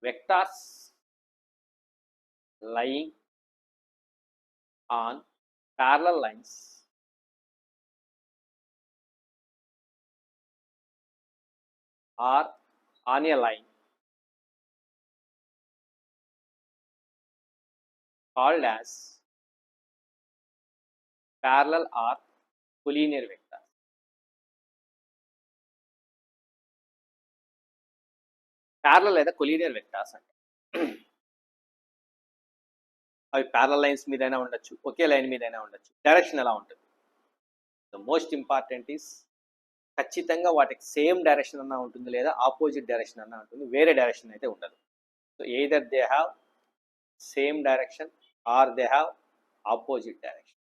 vectors lying on parallel lines or on a line called as parallel or collinear vector. Parallel లేదా collinear vectors అంటే అవి parallel lines మీదైనా ఉండొచ్చు, ఒకే line మీదైనా ఉండొచ్చు. డైరెక్షన్ ఎలా ఉంటుంది? ద మోస్ట్ ఇంపార్టెంట్ ఈస్ ఖచ్చితంగా వాటికి సేమ్ డైరెక్షన్ అన్నా ఉంటుంది లేదా ఆపోజిట్ డైరెక్షన్ అన్నా ఉంటుంది, వేరే డైరెక్షన్ అయితే ఉండదు. So either they have same direction are they have opposite direction.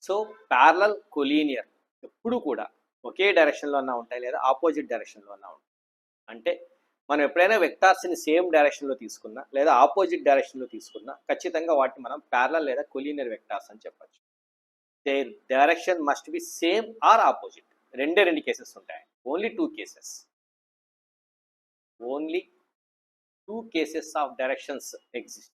So parallel collinear ఎప్పుడు కూడా ఒకే డైరెక్షన్లో అన్నా ఉంటాయి లేదా ఆపోజిట్ డైరెక్షన్లో అన్నా ఉంటాయి. అంటే మనం ఎప్పుడైనా వెక్టార్స్ని సేమ్ డైరెక్షన్లో తీసుకున్నా లేదా ఆపోజిట్ డైరెక్షన్లో తీసుకున్నా ఖచ్చితంగా వాటిని మనం ప్యారలల్ లేదా కొలీనియర్ వెక్టార్స్ అని చెప్పచ్చు. Their direction must be same or opposite. రెండు కేసెస్ ఉంటాయి. Only 2 cases. Only 2 cases of directions exist.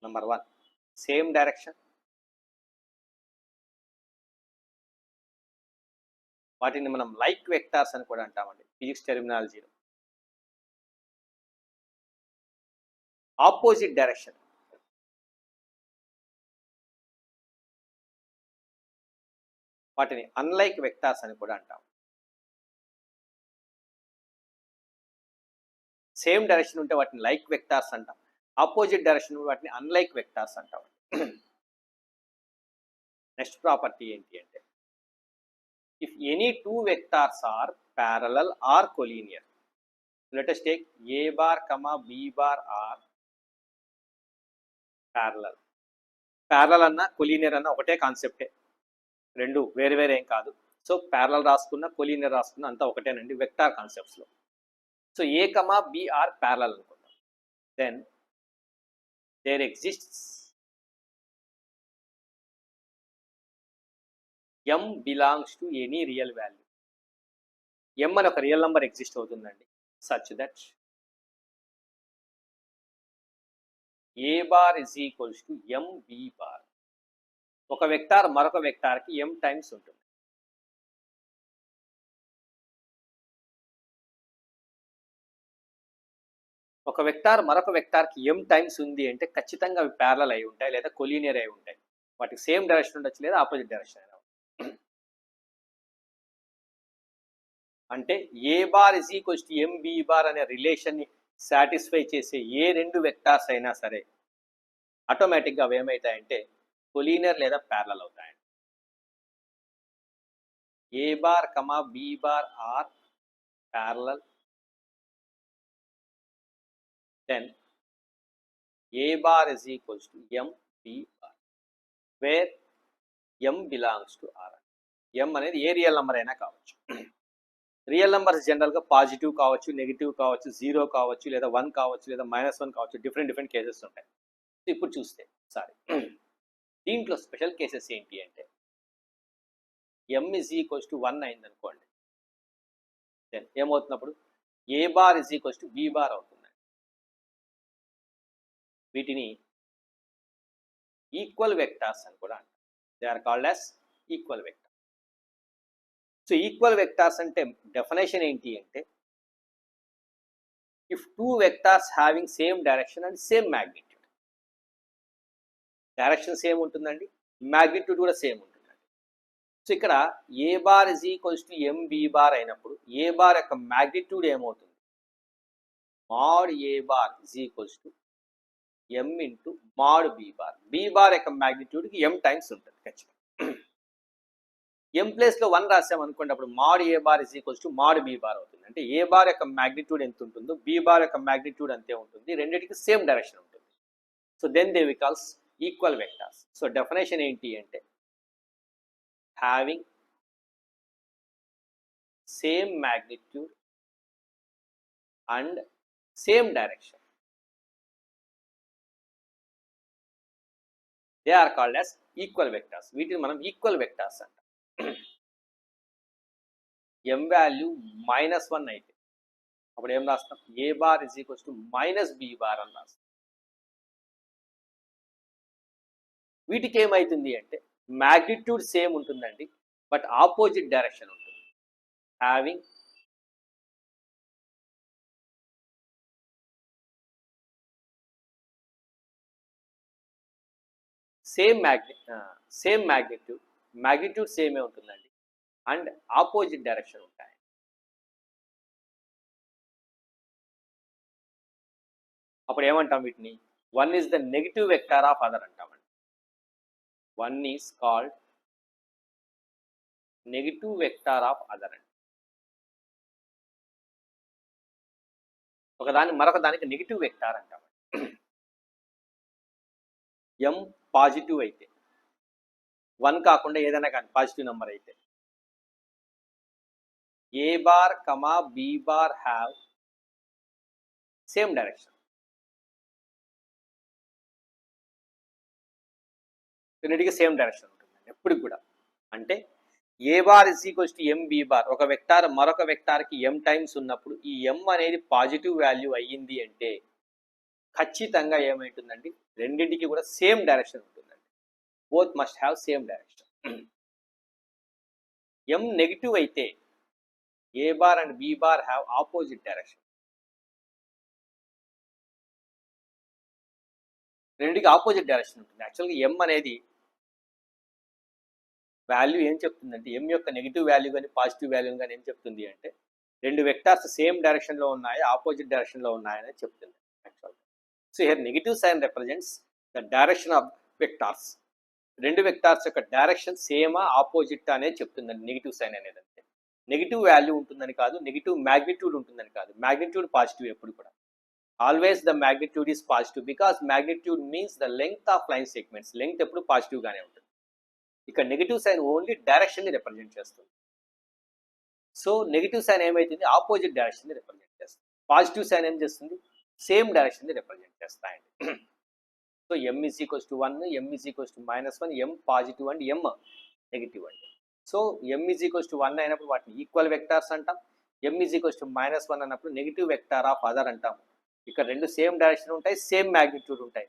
Number 1, same direction. వాటిని మనం లైక్ వెక్టార్స్ అని కూడా అంటామండి ఫిజిక్స్ టెర్మినాలజీలో. ఆపోజిట్ డైరెక్షన్ వాటిని అన్లైక్ వెక్టార్స్ అని కూడా అంటాం. సేమ్ డైరెక్షన్ ఉంటే వాటిని లైక్ వెక్టార్స్ అంటాం, ఆపోజిట్ డైరెక్షన్ వాటిని అన్లైక్ వెక్టార్స్ అంటాం. నెక్స్ట్ ప్రాపర్టీ ఏంటి అంటే if any 2 vectors are parallel or collinear, let us take a bar comma b bar are parallel. parallel అన్న కొలీనియర్ అన్న ఒకటే కాన్సెప్టే, రెండు వేరే వేరే ఏం కాదు. సో ప్యారలల్ రాసుకున్న కొలీనియర్ రాసుకున్న అంతా ఒకటేనండి వెక్టార్ కాన్సెప్ట్స్లో. So A comma B are parallel అనుకుందాం. Then there exists m belongs to any real value. m అని ఒక రియల్ నెంబర్ ఎగ్జిస్ట్ అవుతుందండి such that a bar is equals to m b bar. ఒక vector మరొక వెక్టార్కి m times ఉంటుంది. ఒక vector మరొక వెక్టార్కి m టైమ్స్ ఉంది అంటే ఖచ్చితంగా అవి ప్యారలల్ అయి ఉంటాయి లేదా కొలీనియర్ అయి ఉంటాయి. వాటికి సేమ్ డైరెక్షన్ ఉండొచ్చు లేదా ఆపోజిట్ డైరెక్షన్ అయినా. అంటే A bar is equals to M B bar అనే రిలేషన్ని సాటిస్ఫై చేసే ఏ రెండు వెక్టార్స్ అయినా సరే ఆటోమేటిక్గా అవి ఏమవుతాయంటే కొలీనియర్ లేదా ప్యారలల్ అవుతాయండి. A bar comma B bar are parallel, then A bar is equals to M B bar where M belongs to R. M అనేది ఏ రియల్ నెంబర్ అయినా కావచ్చు. రియల్ నెంబర్స్ జనరల్గా పాజిటివ్ కావచ్చు, నెగిటివ్ కావచ్చు, 0 కావచ్చు, లేదా 1 కావచ్చు, లేదా -1 కావచ్చు. డిఫరెంట్ కేసెస్ ఉంటాయి. ఇప్పుడు చూస్తే సారీ దీంట్లో స్పెషల్ కేసెస్ ఏంటి అంటే m ఇస్ ఈక్వల్స్ టు 1 అయింది అనుకోండి, దెన్ ఏమవుతున్నప్పుడు A bar is equals to B bar అవుతుంది. వీటిని ఈక్వల్ వెక్టార్స్ అని కూడా అంటారు. They are called as equal vector. So equal vectors అంటే డెఫినేషన్ ఏంటి అంటే if 2 vectors having same direction and same magnitude. Direction same ఉంటుందండి, మ్యాగ్నిట్యూడ్ కూడా సేమ్ ఉంటుందండి. సో ఇక్కడ A bar is equals to M B bar అయినప్పుడు A bar యొక్క magnitude ఏమవుతుంది? Mod A bar is equals to M into mod B bar. B bar యొక్క మ్యాగ్నిట్యూడ్కి ఎం times ఉంటుంది ఖచ్చితంగా. ఎం ప్లేస్లో 1 రాసామనుకోండి, అప్పుడు mod A bar is equals to mod B bar అవుతుంది. అంటే ఏ బార్ యొక్క మ్యాగ్నిట్యూడ్ ఎంత ఉంటుందో బి బార్ యొక్క మ్యాగ్నిట్యూడ్ అంతే ఉంటుంది, రెండింటికి సేమ్ డైరెక్షన్ ఉంటుంది. So then they we calls equal vectors. So definition ఏంటి అంటే having same magnitude and same direction, they are called as equal vectors. వీటిని మనం ఈక్వల్ వెక్టార్స్ అంటాం. ఎం వాల్యూ -1 అయితే అప్పుడు ఏం రాస్తాం, A bar is equals to minus B bar అని రాస్తాం. వీటికి ఏమవుతుంది అంటే మ్యాగ్నిట్యూడ్ సేమ్ ఉంటుందండి, బట్ ఆపోజిట్ డైరెక్షన్ ఉంటుంది. హ్యావింగ్ సేమ్ మ్యాగ్నిట్యూడ్ సేమే ఉంటుందండి అండ్ ఆపోజిట్ డైరెక్షన్ ఉంటాయి. అప్పుడు ఏమంటాం వీటిని, 1 is the negative vector of other అంటామండి. 1 is called negative vector of other అండి. మరొక దానికి నెగిటివ్ వెక్టార్ అంటామండి. ఎం పాజిటివ్ అయితే, 1 కాకుండా ఏదైనా కానీ పాజిటివ్ నెంబర్ అయితే, A bar comma B bar have same direction. రెండింటికి సేమ్ డైరెక్షన్ ఉంటుందండి ఎప్పటికి కూడా. అంటే A bar is equals to M B bar, ఒక వెక్టార్ మరొక వెక్టార్కి ఎం టైమ్స్ ఉన్నప్పుడు ఈ ఎం అనేది పాజిటివ్ వాల్యూ అయ్యింది అంటే ఖచ్చితంగా ఏమైంటుందండి, రెండింటికి కూడా సేమ్ డైరెక్షన్ ఉంటుందండి. Both must have same direction. M negative అయితే A bar and B bar have opposite direction. రెండింటికి ఆపోజిట్ డైరెక్షన్ ఉంటుంది. యాక్చువల్గా ఎం అనేది వాల్యూ ఏం చెప్తుందంటే, ఎం యొక్క నెగిటివ్ వాల్యూ కానీ పాజిటివ్ వాల్యూ కానీ ఏం చెప్తుంది అంటే, రెండు వెక్టార్స్ సేమ్ డైరెక్షన్లో ఉన్నాయి, ఆపోజిట్ డైరెక్షన్లో ఉన్నాయని చెప్తుంది యాక్చువల్గా. So here negative sign represents the direction of vectors. రెండు వెక్టార్స్ యొక్క డైరెక్షన్ సేమా ఆపోజిట్ అనేది చెప్తుందండి నెగిటివ్ సైన్ అనేది. అంటే నెగిటివ్ వాల్యూ ఉంటుందని కాదు, నెగిటివ్ మ్యాగ్నిట్యూడ్ ఉంటుందని కాదు. మ్యాగ్నిట్యూడ్ పాజిటివ్ ఎప్పుడు కూడా. Always the magnitude is positive because magnitude means the length of line segments. Length ఎప్పుడు పాజిటివ్గానే ఉంటుంది. ఇక్కడ నెగిటివ్ సైన్ ఓన్లీ డైరెక్షన్ని రిప్రజెంట్ చేస్తుంది. సో నెగిటివ్ సైన్ ఏమైతుంది, ఆపోజిట్ డైరెక్షన్ని రిప్రజెంట్ చేస్తుంది. పాజిటివ్ సైన్ ఏం చేస్తుంది, సేమ్ డైరెక్షన్ని రిప్రజెంట్ చేస్తాయండి. So M is equals to 1, M is equals to -1, M positive and M negative అండి. So M is equals to 1 అయినప్పుడు వాటిని ఈక్వల్ వెక్టార్స్ అంటాం. ఎం ఈజ్ ఈక్వల్స్ టు -1 అన్నప్పుడు నెగిటివ్ వెక్టార్ ఆఫ్ అదర్ అంటాం. ఇక్కడ రెండు సేమ్ డైరెక్షన్ ఉంటాయి, సేమ్ మ్యాగ్నిట్యూడ్ ఉంటాయి.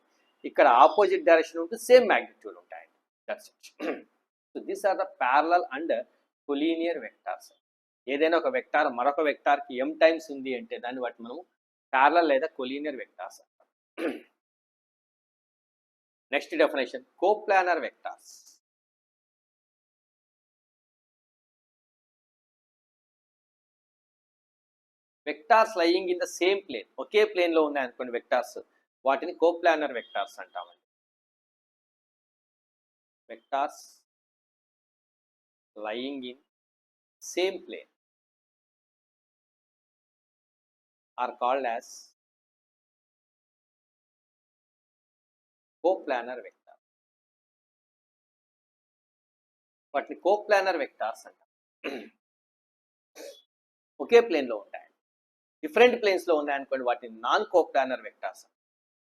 ఇక్కడ ఆపోజిట్ డైరెక్షన్ ఉంటుంది, సేమ్ మ్యాగ్నిట్యూడ్ ఉంటాయి. That's it. So these are the parallel and collinear vectors. ఏదైనా ఒక వెక్టార్ మరొక వెక్టార్కి ఎం టైమ్స్ ఉంది అంటే దాన్ని బట్టి మనం ప్యారలల్ లేదా కొలీనియర్ వెక్టార్స్ అంటాం. Next definition, coplanar vectors. Vectors lying in the same plane, ఒకే ప్లేన్ లో ఉన్నాయి అనుకోండి వెక్టార్స్, వాటిని కోప్లానర్ వెక్టార్స్ అంటామండి. Vectors lying in same plane are called as coplanar vector. వాటిని కోప్లానర్ వెక్టార్స్ అంటాం. ఒకే ప్లేన్ లో ఉంటాయి. డిఫరెంట్ ప్లేన్స్ లో ఉన్నాయనుకోండి వాటిని non coplanar vectors.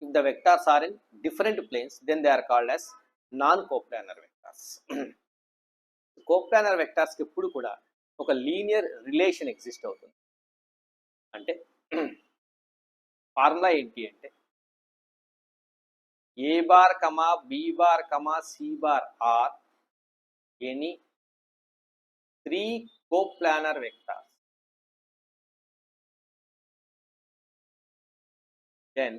If the vectors are in different planes then they are called as non coplanar vectors. Coplanar vectors కి ఎప్పుడు కూడా ఒక లీనియర్ రిలేషన్ ఎగ్జిస్ట్ అవుతుంది. అంటే ఫార్ములా ఏంటి అంటే A bar comma B bar comma C bar are any 3 coplanar vectors, then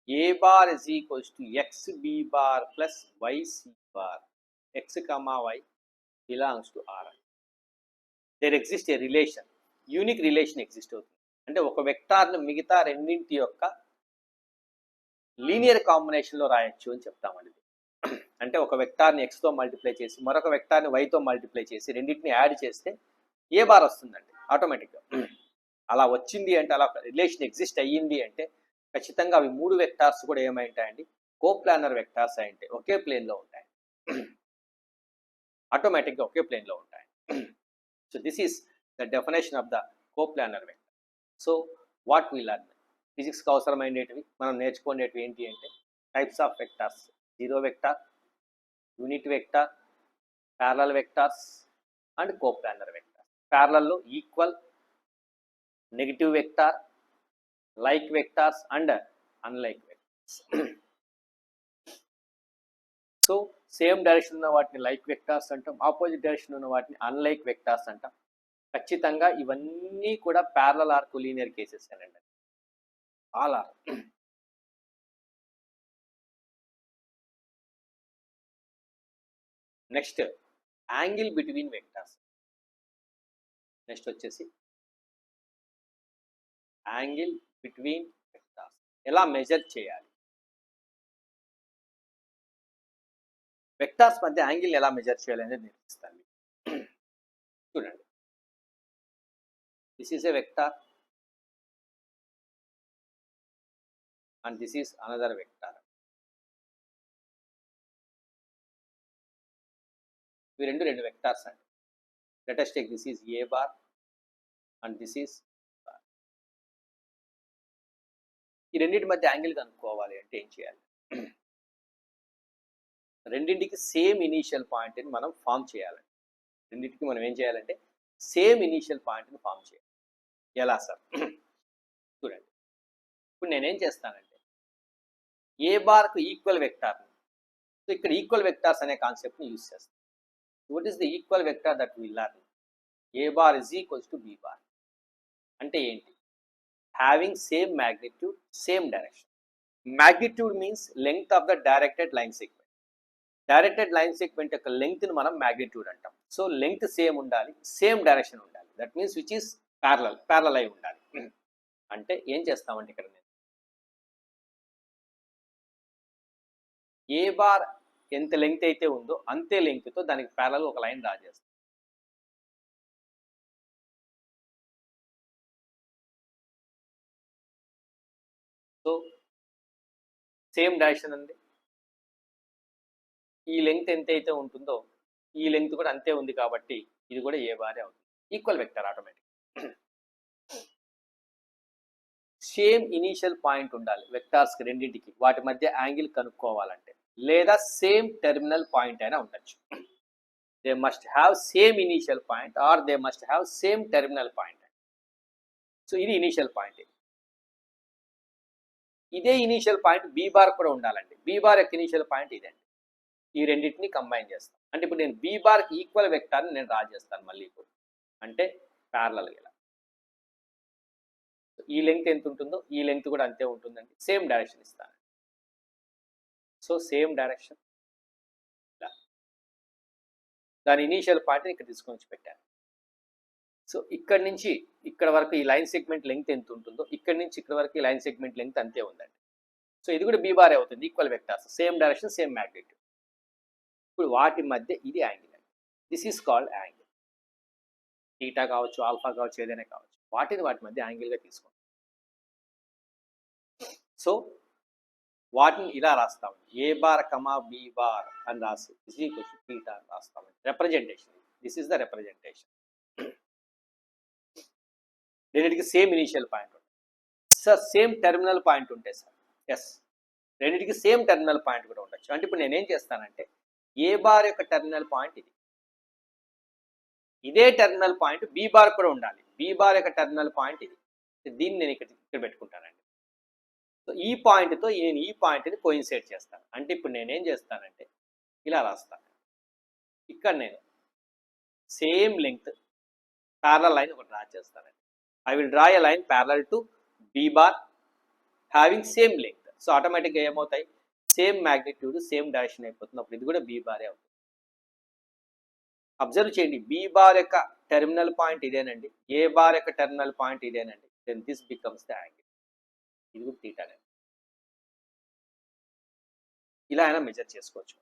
a bar is equals to x b bar plus y c bar, x comma y belongs to R. There exists a relation, unique relation exist అవుతుంది. అంటే ఒక వెక్టార్ను మిగతా రెండింటి యొక్క linear కాంబినేషన్లో రాయొచ్చు అని చెప్తామండి. అంటే ఒక వెక్టార్ని ఎక్స్తో మల్టిప్లై చేసి మరొక వెక్టార్ని వైతో మల్టిప్లై చేసి రెండింటిని యాడ్ చేస్తే ఏ బార్ వస్తుందండి ఆటోమేటిక్గా. అలా వచ్చింది అంటే, అలా రిలేషన్ ఎగ్జిస్ట్ అయ్యింది అంటే ఖచ్చితంగా అవి 3 వెక్టార్స్ కూడా ఏమైంటాయండి, కోప్లానర్ వెక్టార్స్ అయింటాయి, ఒకే ప్లేన్లో ఉంటాయి, ఆటోమేటిక్గా ఒకే ప్లేన్లో ఉంటాయి. So this is the definition of the coplanar vector. So what we learn, ఫిజిక్స్కి అవసరమైనవి మనం నేర్చుకునేటివి ఏంటి అంటే types of vectors, zero vector, unit vector, parallel vectors and coplanar vector. ప్యారలల్లో equal, negative vector, like vectors and unlike vectors. So same direction ఉన్న వాటిని like vectors అంటాం, ఆపోజిట్ డైరెక్షన్ ఉన్న వాటిని అన్లైక్ వెక్టార్స్ అంటాం. ఖచ్చితంగా ఇవన్నీ కూడా ప్యారలల్ ఆర్ కొలీనియర్ కేసెస్ అనండి, all are. Next angle between vectors. Next వచ్చేసి యాంగిల్ బిట్వీన్ వెక్టార్స్ ఎలా మెజర్ చేయాలి, వెక్టార్స్ మధ్య యాంగిల్ ఎలా మెజర్ చేయాలి అనేది నేర్పిస్తాను. చూడండి, this is A vector and this is another vector. ఇవి రెండు వెక్టార్స్ అండి. Let us take this is a bar and this is bar. ఈ రెండింటి మధ్య యాంగిల్ కనుక్కోవాలి అంటే ఏం చేయాలి, రెండింటికి సేమ్ ఇనీషియల్ పాయింట్ని మనం ఫామ్ చేయాలి. రెండింటికి మనం ఏం చేయాలంటే సేమ్ ఇనీషియల్ పాయింట్ని ఫామ్ చేయాలి. ఎలా సార్? చూడండి, ఇప్పుడు నేనేం చేస్తానంటే ఏ బార్కు ఈక్వల్ వెక్టార్ని, సో ఇక్కడ ఈక్వల్ వెక్టార్స్ అనే కాన్సెప్ట్ని యూజ్ చేస్తాను. What is the equal vector that we learn? A bar is equals to B bar. అంటే ఏంటి? Having same magnitude, same direction. Magnitude means length of the directed line segment. Directed line segment యొక్క లెంగ్త్ని మనం magnitude అంటాం. So length same ఉండాలి, same direction ఉండాలి. That means which is parallel అయి ఉండాలి. అంటే ఏం చేస్తామంటే ఇక్కడ నేను ఏ బార్ ఎంత లెంగ్త్ అయితే ఉందో అంతే లెంగ్త్తో దానికి ప్యారలల్ ఒక లైన్ డ్రా చేస్తాం. సో సేమ్ డైరెక్షన్ అండి, ఈ లెంగ్త్ ఎంత అయితే ఉంటుందో ఈ లెంగ్త్ కూడా అంతే ఉంది కాబట్టి ఇది కూడా ఏ బారే అవుతుంది. Equal vector automatic. Same initial point ఉండాలి వెక్టార్స్కి రెండింటికి, వాటి మధ్య యాంగిల్ కనుక్కోవాలంటే. లేదా సేమ్ టెర్మినల్ పాయింట్ అయినా ఉండొచ్చు. They must have same initial point or they must have same terminal point. So ఇది ఇనీషియల్ పాయింట్. ఇదే ఇనీషియల్ పాయింట్ బి బార్ కూడా ఉండాలండి. బి బార్ యొక్క ఇనీషియల్ పాయింట్ ఇదండి. ఈ రెండింటిని కంబైన్ చేస్తాను. అంటే ఇప్పుడు నేను బి బార్కి ఈక్వల్ వెక్టార్ని నేను డ్రా చేస్తాను మళ్ళీ ఇప్పుడు. అంటే ప్యారలల్ ఇలా ఈ లెంగ్త్ ఎంత ఉంటుందో ఈ లెంగ్త్ కూడా అంతే ఉంటుందండి. సేమ్ డైరెక్షన్ ఇస్తాను. సో సేమ్ డైరెక్షన్ ఇలా దాని ఇనీషియల్ పాయింట్ని ఇక్కడ తీసుకొని వచ్చి పెట్టాను. సో ఇక్కడ నుంచి ఇక్కడ వరకు ఈ లైన్ సెగ్మెంట్ లెంగ్త్ ఎంత ఉంటుందో ఇక్కడ నుంచి ఇక్కడ వరకు ఈ లైన్ సెగ్మెంట్ లెంగ్త్ అంతే ఉందండి. సో ఇది కూడా బి బార్ అవుతుంది, equal vectors, same direction, same magnitude. ఇప్పుడు వాటి మధ్య ఇది యాంగిల్ అండి. This is called angle. Theta కావచ్చు, ఆల్ఫా కావచ్చు, ఏదైనా కావచ్చు, వాటి మధ్య యాంగిల్గా తీసుకోండి. సో వాటిని ఇలా రాస్తాము, ఏ బార్ కమా బి బార్ అని రాసి ఇస్ ఈక్వల్స్ టు థీటా అని రాస్తాము. Representation, this is the representation. రెండింటికి సేమ్ ఇనీషియల్ పాయింట్ ఉంటుంది సార్, సేమ్ టెర్మినల్ పాయింట్ ఉంటే సార్, ఎస్ రెండింటికి సేమ్ టెర్మినల్ పాయింట్ కూడా ఉండొచ్చు. అంటే ఇప్పుడు నేనేం చేస్తానంటే ఏ బార్ యొక్క టెర్మినల్ పాయింట్ ఇది, ఇదే టెర్మినల్ పాయింట్ బి బార్ కూడా ఉండాలి. బి బార్ యొక్క టెర్మినల్ పాయింట్ ఇది, దీన్ని నేను ఇక్కడ పెట్టుకుంటానండి. సో ఈ పాయింట్తో నేను ఈ పాయింట్ని కోయిన్సైడ్ చేస్తాను. అంటే ఇప్పుడు నేనేం చేస్తానంటే ఇలా రాస్తాను. ఇక్కడ నేను సేమ్ లెంగ్త్ ప్యారలల్ లైన్ ఒకటి డ్రా చేస్తానండి. I will draw a line parallel to B bar having same length. So ఆటోమేటిక్గా ఏమవుతాయి, సేమ్ మ్యాగ్నిట్యూడ్, సేమ్ డైరెక్షన్ అయిపోతుంది. అప్పుడు ఇది కూడా బి బారే అవుతుంది. అబ్జర్వ్ చేయండి, బి బార్ యొక్క టెర్మినల్ పాయింట్ ఇదేనండి, ఏ బార్ యొక్క టెర్మినల్ పాయింట్ ఇదేనండి. Then this becomes the angle. ఇది కూడా థీటానే. ఇలా అయినా మెజర్ చేసుకోవచ్చు.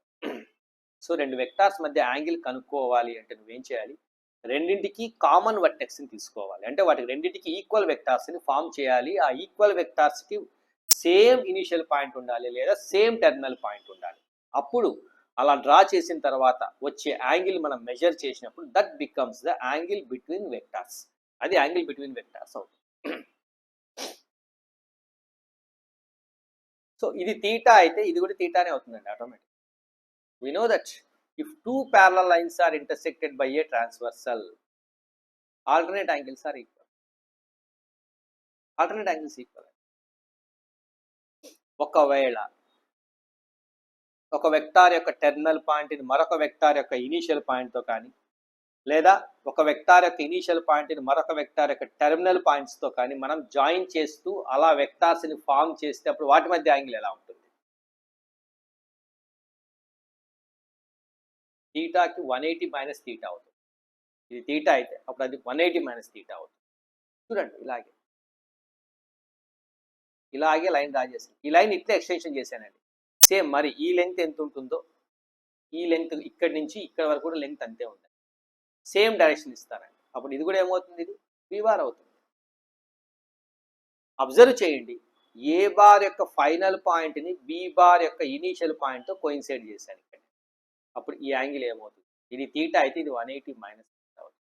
సో రెండు వెక్టార్స్ మధ్య యాంగిల్ కనుక్కోవాలి అంటే నువ్వేం చేయాలి, రెండింటికి కామన్ వర్టెక్స్ని తీసుకోవాలి. అంటే వాటికి రెండింటికి ఈక్వల్ వెక్టార్స్ని ఫామ్ చేయాలి. ఆ ఈక్వల్ వెక్టార్స్కి సేమ్ ఇనిషియల్ పాయింట్ ఉండాలి లేదా సేమ్ టెర్మినల్ పాయింట్ ఉండాలి. అప్పుడు అలా డ్రా చేసిన తర్వాత వచ్చే యాంగిల్ మనం మెజర్ చేసినప్పుడు that becomes the angle between vectors. అది యాంగిల్ బిట్వీన్ వెక్టార్స్ అవుతుంది. సో ఇది తీటా అయితే ఇది కూడా తీటానే అవుతుందండి automatic. We know that if two parallel lines are intersected by a transversal, alternate angles are equal. Alternate angles equal. ఒకవేళ ఒక vector యొక్క టెర్మినల్ పాయింట్ని మరొక వెక్టార్ యొక్క ఇనీషియల్ పాయింట్తో కానీ లేదా ఒక వెక్టార్ యొక్క ఇనీషియల్ పాయింట్ని మరొక వెక్టార్ యొక్క టెర్మినల్ పాయింట్స్తో కానీ మనం జాయిన్ చేస్తూ అలా వెక్టార్స్ని ఫామ్ చేస్తే అప్పుడు వాటి మధ్య యాంగిల్ ఎలా ఉంటుంది? తీటాకి 180 మైనస్ తీటా అవుతుంది. ఇది తీటా అయితే అప్పుడు అది 180 మైనస్ తీటా అవుతుంది. చూడండి ఇలాగే లైన్ డ్రా చేశాను. ఈ లైన్ ఇట్లా ఎక్స్టెన్షన్ చేశానండి. సేమ్ మరి ఈ లెంగ్త్ ఎంత ఉంటుందో ఈ లెంగ్త్ ఇక్కడి నుంచి ఇక్కడ వరకు కూడా లెంగ్త్ అంతే ఉంది. సేమ్ డైరెక్షన్ ఇస్తానండి. అప్పుడు ఇది కూడా ఏమవుతుంది, ఇది బి బార్ అవుతుంది. అబ్జర్వ్ చేయండి, ఏ బార్ యొక్క ఫైనల్ పాయింట్ని బి బార్ యొక్క ఇనీషియల్ పాయింట్తో కోయిన్సైడ్ చేశాను ఇక్కడ. అప్పుడు ఈ యాంగిల్ ఏమవుతుంది, ఇది తీటా అయితే ఇది 180 మైనస్ తీటా అవుతుంది.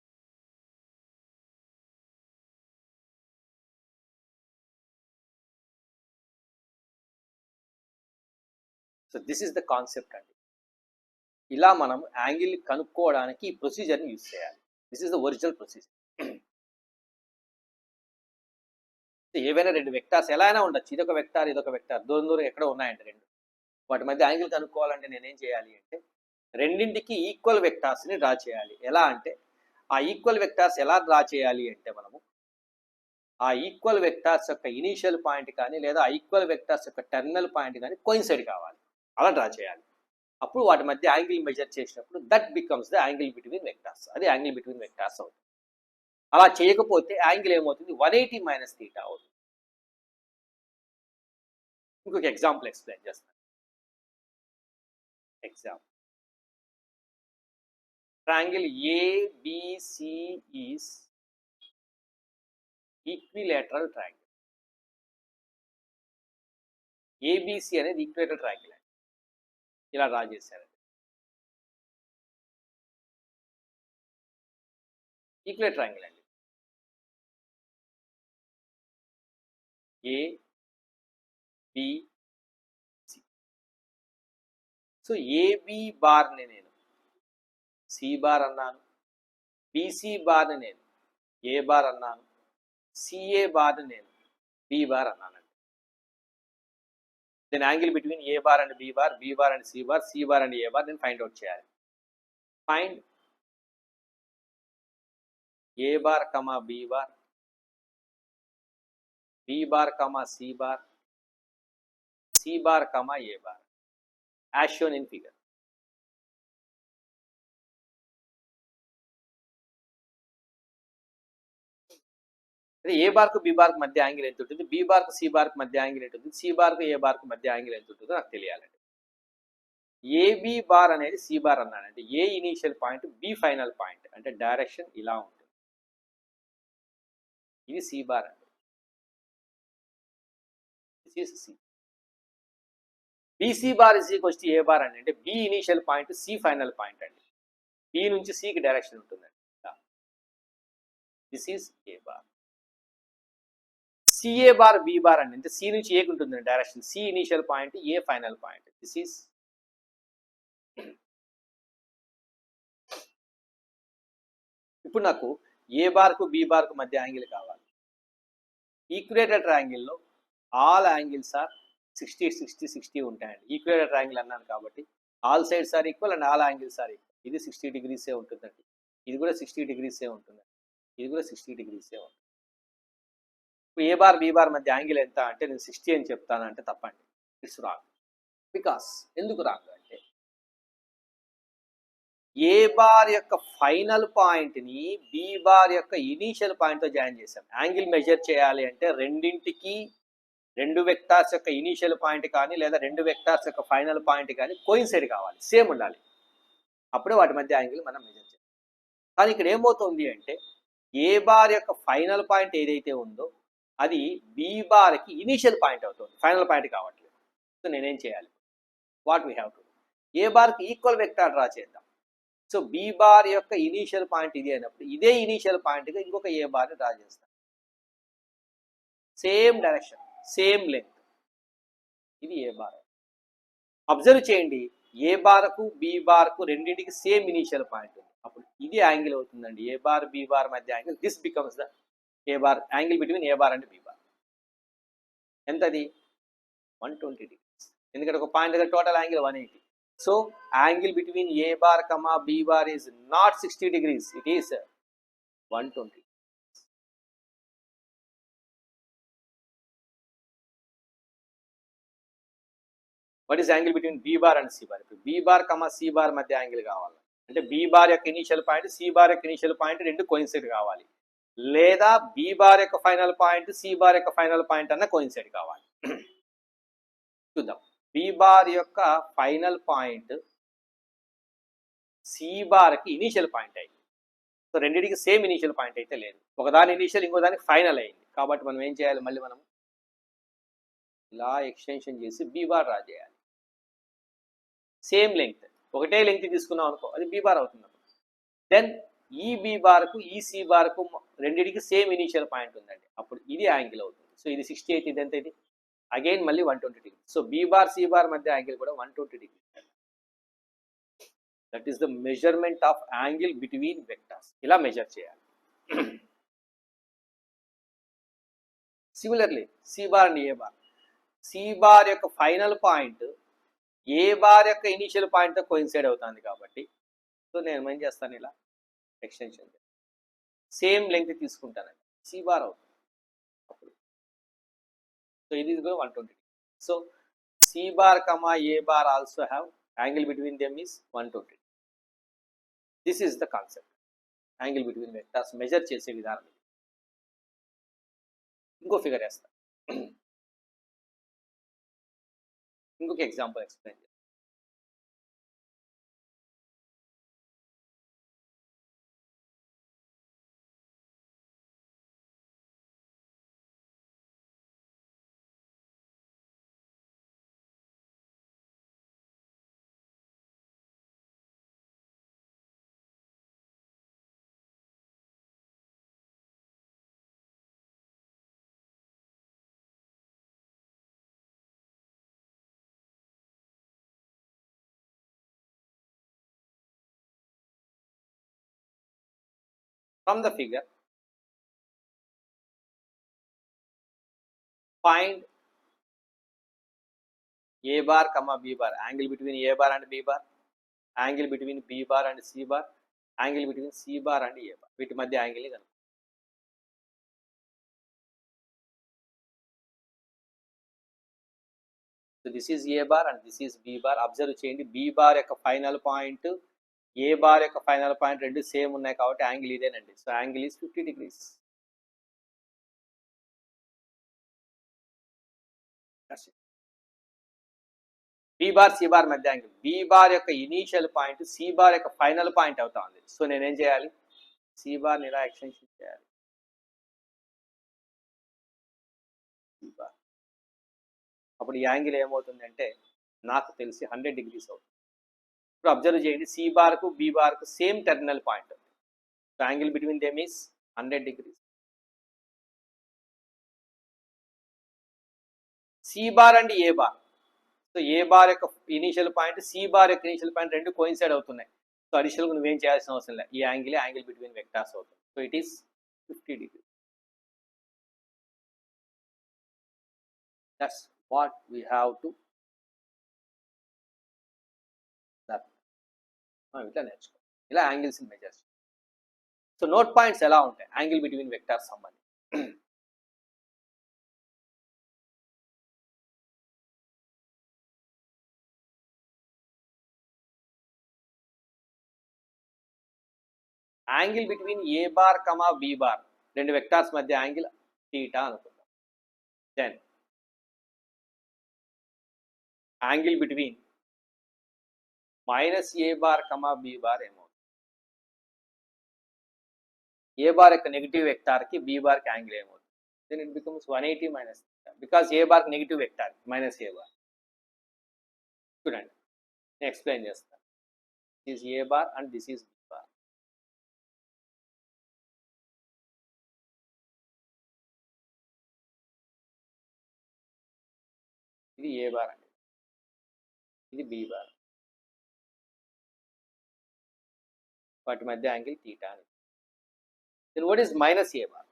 So this is the concept అండి. ఇలా మనం యాంగిల్ కనుక్కోవడానికి ఈ ప్రొసీజర్ని యూజ్ చేయాలి. This is the original procedure. ఏవైనా రెండు వెక్టార్స్ ఎలా అయినా ఉండొచ్చు, ఇదొక వెక్టార్ ఇదొక వెక్టార్, దూరం దూరం ఎక్కడ ఉన్నాయంటే రెండు, వాటి మధ్య యాంగిల్ కనుక్కోవాలంటే నేనేం చేయాలి అంటే రెండింటికి ఈక్వల్ వెక్టార్స్ని డ్రా చేయాలి. ఎలా అంటే ఆ ఈక్వల్ వెక్టార్స్ ఎలా డ్రా చేయాలి అంటే మనము ఆ ఈక్వల్ వెక్టార్స్ యొక్క ఇనీషియల్ పాయింట్ కానీ లేదా ఆ ఈక్వల్ వెక్టార్స్ యొక్క టెర్మినల్ పాయింట్ కానీ కోయిన్సైడ్ కావాలి, అలా డ్రా చేయాలి. అప్పుడు వాటి మధ్య యాంగిల్ మెజర్ చేసినప్పుడు that becomes the angle between vectors. అది యాంగిల్ బిట్వీన్ వెక్టార్స్ అవుతుంది. అలా చేయకపోతే యాంగిల్ ఏమవుతుంది, 180 మైనస్ తీటా అవుతుంది. ఇంకొక ఎగ్జాంపుల్ ఎక్స్ప్లెయిన్ చేస్తాను. Example, triangle ABC is equilateral triangle. ABC అనేది ఈక్విలేటరల్ ట్రయాంగిల్ అండి. ఇలా డ్రా చేశారండి. ఈక్విలేటరల్ ట్రయాంగిల్ అండి. ABC. సో AB బార్ని నేను C బార్ అన్నాను, BC బార్ని నేను A బార్ అన్నాను, CA బార్ని నేను B బార్ అన్నానండి. Then angle between A bar and B bar, B bar and C bar, C bar and A bar నేను ఫైండ్ అవుట్ చేయాలి. Find A bar comma B bar, B bar comma C bar, C bar comma A bar as shown in figure. అదే ఏ బార్కు B బార్కు మధ్య angle ఎంత ఉంటుంది, B బార్కు C బార్కు మధ్య angle ఎంత ఉంటుంది, సి బార్కు ఏ బార్కు మధ్య యాంగిల్ ఎంత ఉంటుందో నాకు తెలియాలండి. ఏబి బార్ అనేది సి బార్ అన్నానంటే A initial point B final point, అంటే డైరెక్షన్ ఇలా ఉంటుంది. ఇది సి బార్ అండి, C. BC bar is equals to A bar అండి, అంటే B initial point C final point అండి. బి నుంచి సికి డైరెక్షన్ ఉంటుందండి. This is A bar. CA bar B bar అండి, అంటే సి నుంచి ఏకి ఉంటుందండి direction, C initial point A final point. This is ఇప్పుడు నాకు ఏ బార్కు బి బార్కు మధ్య యాంగిల్ కావాలి. ఈక్విలేటరల్ ట్రయాంగిల్లో ఆల్ యాంగిల్స్ ఆర్ 60 ఉంటాయండి. ఈక్విలేటరల్ ట్రయాంగిల్ అన్నాను కాబట్టి all sides are equal and all angles are equal. ఇది 60 degrees ఉంటుందండి, ఇది కూడా 60 degrees ఉంటుందండి, ఇది కూడా 60 degrees ఉంటుంది. ఇప్పుడు ఏ బార్ బి బార్ మధ్య యాంగిల్ ఎంత అంటే నేను 60 అని చెప్తాను అంటే తప్పండి, ఇట్స్ రాంగ్. బికాస్ ఎందుకు రాంగ్ అంటే ఏ బార్ యొక్క ఫైనల్ పాయింట్ని బి బార్ యొక్క ఇనీషియల్ పాయింట్తో జాయిన్ చేశాం. యాంగిల్ మెజర్ చేయాలి అంటే రెండింటికి రెండు వెక్టార్స్ యొక్క ఇనీషియల్ పాయింట్ కానీ లేదా రెండు వెక్టార్స్ యొక్క ఫైనల్ పాయింట్ కానీ కోయిన్సైడ్ కావాలి, సేమ్ ఉండాలి. అప్పుడే వాటి మధ్య యాంగిల్ మనం మెజర్ చేయాలి. కానీ ఇక్కడ ఏమవుతుంది అంటే ఏ బార్ యొక్క ఫైనల్ పాయింట్ ఏదైతే ఉందో అది బి బార్కి ఇనీషియల్ పాయింట్ అవుతుంది, ఫైనల్ పాయింట్ కావట్లేదు. సో నేనేం చేయాలి? What we have to A బార్కి ఈక్వల్ వెక్టార్ డ్రా చేద్దాం. సో బి బార్ యొక్క ఇనీషియల్ పాయింట్ ఇది అయినప్పుడు ఇదే ఇనీషియల్ పాయింట్గా ఇంకొక ఏ బార్ని డ్రా చేస్తాం. Same direction, same length. ఇది ఏ బార్. అబ్జర్వ్ చేయండి, ఏ బార్కు బి బార్కు రెండింటికి సేమ్ ఇనీషియల్ పాయింట్ ఉంది. అప్పుడు ఇది యాంగిల్ అవుతుందండి, ఏ బార్ బి బార్ మధ్య angle. This becomes the A bar, angle between A bar and B bar. ఎంతది? 120 degrees. ఎందుకంటే ఒక పాయింట్ దగ్గర total angle 180. So angle between A bar comma B bar is not 60 degrees, it is 120. What is angle between B bar and C bar? ఇప్పుడు B bar comma C bar మధ్య angle కావాలి అంటే B bar యొక్క initial point C bar యొక్క initial point రెండు coincide కావాలి, లేదా B bar యొక్క ఫైనల్ పాయింట్ సి బార్ యొక్క ఫైనల్ పాయింట్ అన్న కోయిన్సైడ్ కావాలి. చూద్దాం. బి బార్ యొక్క ఫైనల్ పాయింట్ సి బార్కి ఇనీషియల్ పాయింట్ అయింది. సో రెండింటికి సేమ్ ఇనీషియల్ పాయింట్ అయితే లేదు, ఒకదాని ఇనీషియల్ ఇంకో దానికి ఫైనల్ అయింది. కాబట్టి మనం ఏం చేయాలి? మళ్ళీ మనం ఇలా ఎక్స్టెన్షన్ చేసి బి బార్ డ్రా చేయాలి. సేమ్ లెంగ్త్, ఒకటే లెంగ్త్ తీసుకున్నాం అనుకో, అది బి బార్ అవుతుంది. దెన్ ఈ బి బార్కు ఈ సి బార్కు రెండింటికి సేమ్ ఇనీషియల్ పాయింట్ ఉందండి, అప్పుడు ఇది యాంగిల్ అవుతుంది. సో ఇది 60 అయితే ఇది ఎంత? ఇది అగైన్ మళ్ళీ 120 degree. So B bar C bar మధ్య యాంగిల్ కూడా 120 degree. That is the measurement of angle between vectors. ఇలా మెజర్ చేయాలి. Similarly C bar and A bar. C bar యొక్క ఫైనల్ పాయింట్ ఏ బార్ యొక్క ఇనీషియల్ పాయింట్తో coincide అవుతుంది కాబట్టి so నేను ఏం చేస్తాను? ఇలా ఎక్స్టెన్షన్ సేమ్ లెంగ్త్ తీసుకుంటానండి, సి బార్ అవుతుంది అప్పుడు. సో ఇది కూడా 120. So C bar comma A bar also have angle between them is 120. This is the concept angle between vectors measure చేసే విధానం. ఇంకో ఫిగర్ వేస్తా, ఇంకొక ఎగ్జాంపుల్ ఎక్స్ప్లెయిన్ చేస్తాను. From the figure, find A bar comma B bar, angle between A bar and B bar, angle between B bar and C bar, angle between C bar and A bar. వీటి మధ్య angle కనుక. So this is A bar and this is B bar. Observe చేయండి, B bar యొక్క final point A bar యొక్క final point రెండు same ఉన్నాయి కాబట్టి angle ఇదేనండి. So angle is 50 degrees. B bar C bar మధ్య యాంగిల్, బి బార్ యొక్క initial point C bar యొక్క ఫైనల్ పాయింట్ అవుతా ఉంది. సో నేనేం చేయాలి? సి బార్ని ఇలా ఎక్స్టెన్షన్ చేయాలి. అప్పుడు ఈ యాంగిల్ ఏమవుతుంది అంటే నాకు తెలిసి 100 degrees అవుతుంది. ఇప్పుడు అబ్జర్వ్ చేయండి, సి బార్కు బి బార్కు same terminal point. So angle between them is 100 degrees. C bar and A bar. So A bar యొక్క ఇనీషియల్ పాయింట్ సి బార్ యొక్క ఇనీషియల్ పాయింట్ రెండు కోయిన్సైడ్ అవుతున్నాయి. సో అడిషనల్గా నువ్వేం చేయాల్సిన అవసరం లేదు, ఈ యాంగిల్ బిట్వీన్ వెక్టార్స్ అవుతుంది. So it is 50 degrees. That's what we have to learn. ఇట్లా నేర్చుకో, ఇలా angles measures. So note points ఎలా ఉంటాయి యాంగిల్ బిట్వీన్ వెక్టార్స్ సంబంధించి? Angle between A bar comma B bar, రెండు వెక్టార్స్ మధ్య యాంగిల్ థీటా అనుకుందాం. Then angle between minus A bar comma B bar ఏమవుతుంది? ఏ బార్ యొక్క నెగిటివ్ వెక్టార్కి బి బార్కి యాంగిల్ ఏమవుతుంది? Then it becomes 180 minus because A bar negative vector minus A bar. చూడండి నేను ఎక్స్ప్లెయిన్ చేస్తాను. This A bar and this is B bar. ఇది A bar అండి, ఇది బి బార్. వాటి మధ్య యాంగిల్ తీటా అని. Then what is minus A bar?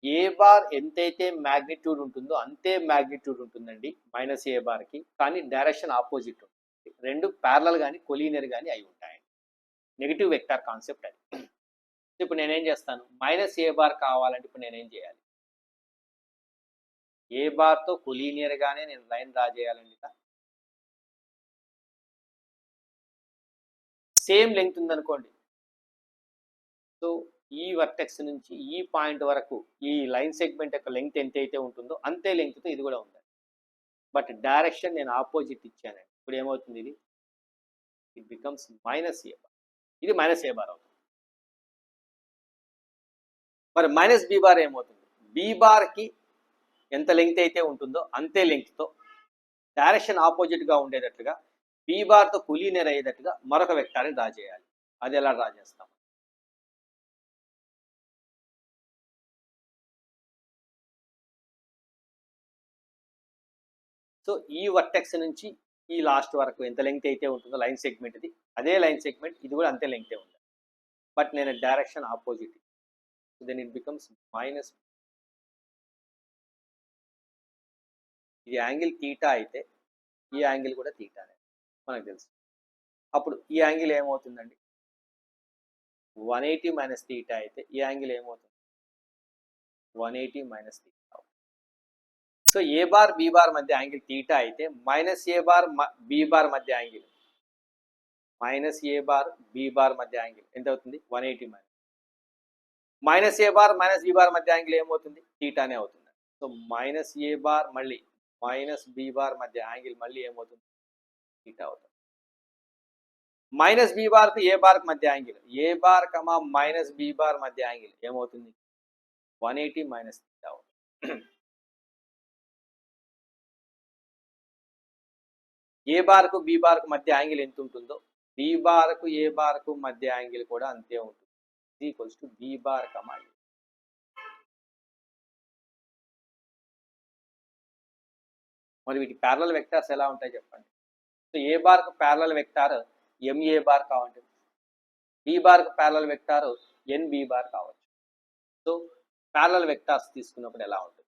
A bar ఎంతైతే మ్యాగ్నిట్యూడ్ ఉంటుందో అంతే మ్యాగ్నిట్యూడ్ ఉంటుందండి మైనస్ ఏ బార్కి, కానీ డైరెక్షన్ ఆపోజిట్ ఉంటుంది. రెండు ప్యారలల్ కానీ కొలీనియర్ కానీ అయి ఉంటాయి. నెగిటివ్ వెక్టార్ కాన్సెప్ట్ అది. ఇప్పుడు నేనేం చేస్తాను, మైనస్ ఏ బార్ కావాలంటే ఇప్పుడు నేనేం చేయాలి? ఏ బార్తో కొలీనియర్గానే నేను లైన్ డ్రా చేయాలండి. సేమ్ లెంగ్త్ ఉందనుకోండి, సో ఈ వర్టెక్స్ నుంచి ఈ పాయింట్ వరకు ఈ లైన్ సెగ్మెంట్ యొక్క లెంగ్త్ ఎంతైతే ఉంటుందో అంతే లెంగ్త్తో ఇది కూడా ఉంది. బట్ డైరెక్షన్ నేను ఆపోజిట్ ఇచ్చాను. ఇప్పుడు ఏమవుతుంది? ఇది it becomes minus A bar. ఇది మైనస్ ఏ బార్ అవుతుంది. మరి మైనస్ బి బార్ ఏమవుతుంది? బి బార్కి ఎంత లెంగ్త్ అయితే ఉంటుందో అంతే లెంగ్త్తో డైరెక్షన్ ఆపోజిట్గా ఉండేటట్లుగా బి బార్తో కొలీనియర్ అయ్యేటట్టుగా మరొక వెక్టార్ని డ్రా చేయాలి. అది ఎలా డ్రా చేస్తాం? సో ఈ వర్టెక్స్ నుంచి ఈ లాస్ట్ వరకు ఎంత లెంగ్త్ అయితే ఉంటుందో లైన్ సెగ్మెంట్ ఇది, అదే లైన్ సెగ్మెంట్ ఇది కూడా అంతే లెంగ్తే ఉంది. బట్ నేను direction opposite, then it becomes minus. ఇది యాంగిల్ తీటా అయితే ఈ యాంగిల్ కూడా తీటానే మనకు తెలుసు. అప్పుడు ఈ యాంగిల్ ఏమవుతుందండి? 180 మైనస్ తీటా అయితే ఈ యాంగిల్ ఏమవుతుంది? 180 minus theta. So A bar B bar మధ్య యాంగిల్ తీటా అయితే minus A bar B bar మధ్య angle, minus A bar B bar మధ్య యాంగిల్ ఎంత అవుతుంది? 180 minus A bar minus B bar మధ్య యాంగిల్ ఏమవుతుంది? తీటానే అవుతుంది. సో మైనస్ ఏ బార్ మళ్ళీ మైనస్ బి బార్ మధ్య యాంగిల్ మళ్ళీ ఏమవుతుంది? తీటా అవుతుంది. మైనస్ బి బార్కు ఏ బార్కు మధ్య angle, A bar comma minus B bar మధ్య యాంగిల్ ఏమవుతుంది? 180 మైనస్ తీటా అవుతుంది. ఏ బార్కు బి బార్కు మధ్య యాంగిల్ ఎంత ఉంటుందో బి బార్కు ఏ బార్కు మధ్య యాంగిల్ కూడా అంతే ఉంటుంది. Equals to B bar comma A. మరి వీటి ప్యారలల్ వెక్టార్స్ ఎలా ఉంటాయి చెప్పండి? సో ఏ బార్కు ప్యారలల్ వెక్టార్ ఎంఏ బార్ కావచ్చు, బి బార్కు ప్యారలల్ వెక్టార్ ఎన్బి బార్ కావచ్చు. సో ప్యారలల్ వెక్టార్స్ తీసుకున్నప్పుడు ఎలా ఉంటుంది?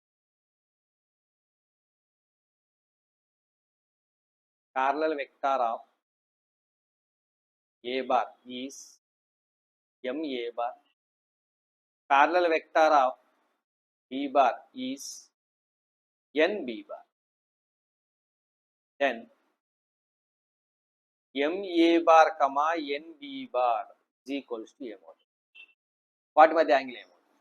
parallel vector of a bar is MA bar. Parallel vector of B bar is NB bar. Then MA bar comma NB bar is equals to M. వాటి మధ్య angle ఏమవుతుంది?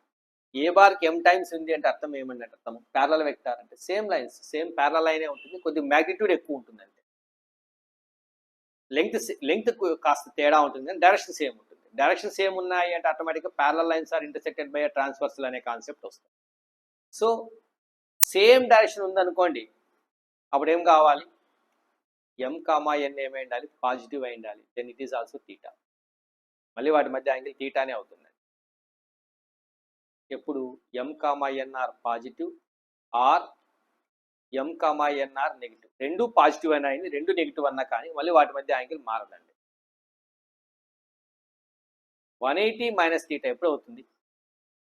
ఏ బార్కి ఎం times ఉంది అంటే అర్థం ఏమంటే అర్థం ప్యారలల్ వెక్టార్ అంటే సేమ్ లైన్స్, సేమ్ ప్యారలల్ లైనే ఉంటుంది, కొద్దిగా మ్యాగ్నిట్యూడ్ ఎక్కువ ఉంటుంది అంతే. లెంగ్త్ కాస్త తేడా ఉంటుంది కానీ డైరెక్షన్ సేమ్ ఉంటుంది. డైరెక్షన్ సేమ్ ఉన్నాయి అంటే ఆటోమేటిక్గా parallel lines are intersected by transversal అనే కాన్సెప్ట్ వస్తుంది. సో సేమ్ డైరెక్షన్ ఉందనుకోండి, అప్పుడు ఏం కావాలి? ఎం కామా ఎన్ ఏమై ఉండాలి? పాజిటివ్ అయి ఉండాలి. Then it is also theta. మళ్ళీ వాటి మధ్య యాంగిల్ తీటానే అవుతుంది. ఎప్పుడు M comma N are positive or M comma N are negative. రెండు పాజిటివ్ అయినా అయింది, రెండు నెగిటివ్ అన్నా కానీ మళ్ళీ వాటి మధ్య యాంగిల్ మారదండి. 180 మైనస్ తీటా ఎప్పుడు అవుతుంది?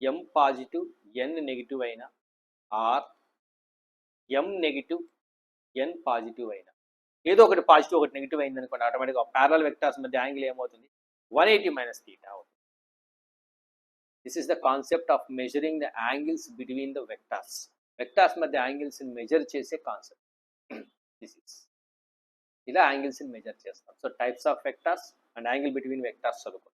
ఎం పాజిటివ్ ఎన్ నెగిటివ్ అయినా or M negative N positive అయినా, ఏదో ఒకటి పాజిటివ్ ఒకటి నెగిటివ్ అయింది అనుకోండి, ఆటోమేటిక్గా ప్యారలల్ వెక్టార్స్ మధ్య యాంగిల్ ఏమవుతుంది? 180 మైనస్ తీటా అవుతుంది. This is the concept of measuring the angles between the vectors. Vectors మధ్య angles ని measure చేసే కాన్సెప్ట్. This is ఇలా angles ని measure చేస్తాం. So types of vectors and angle between vectors చదువుకోండి.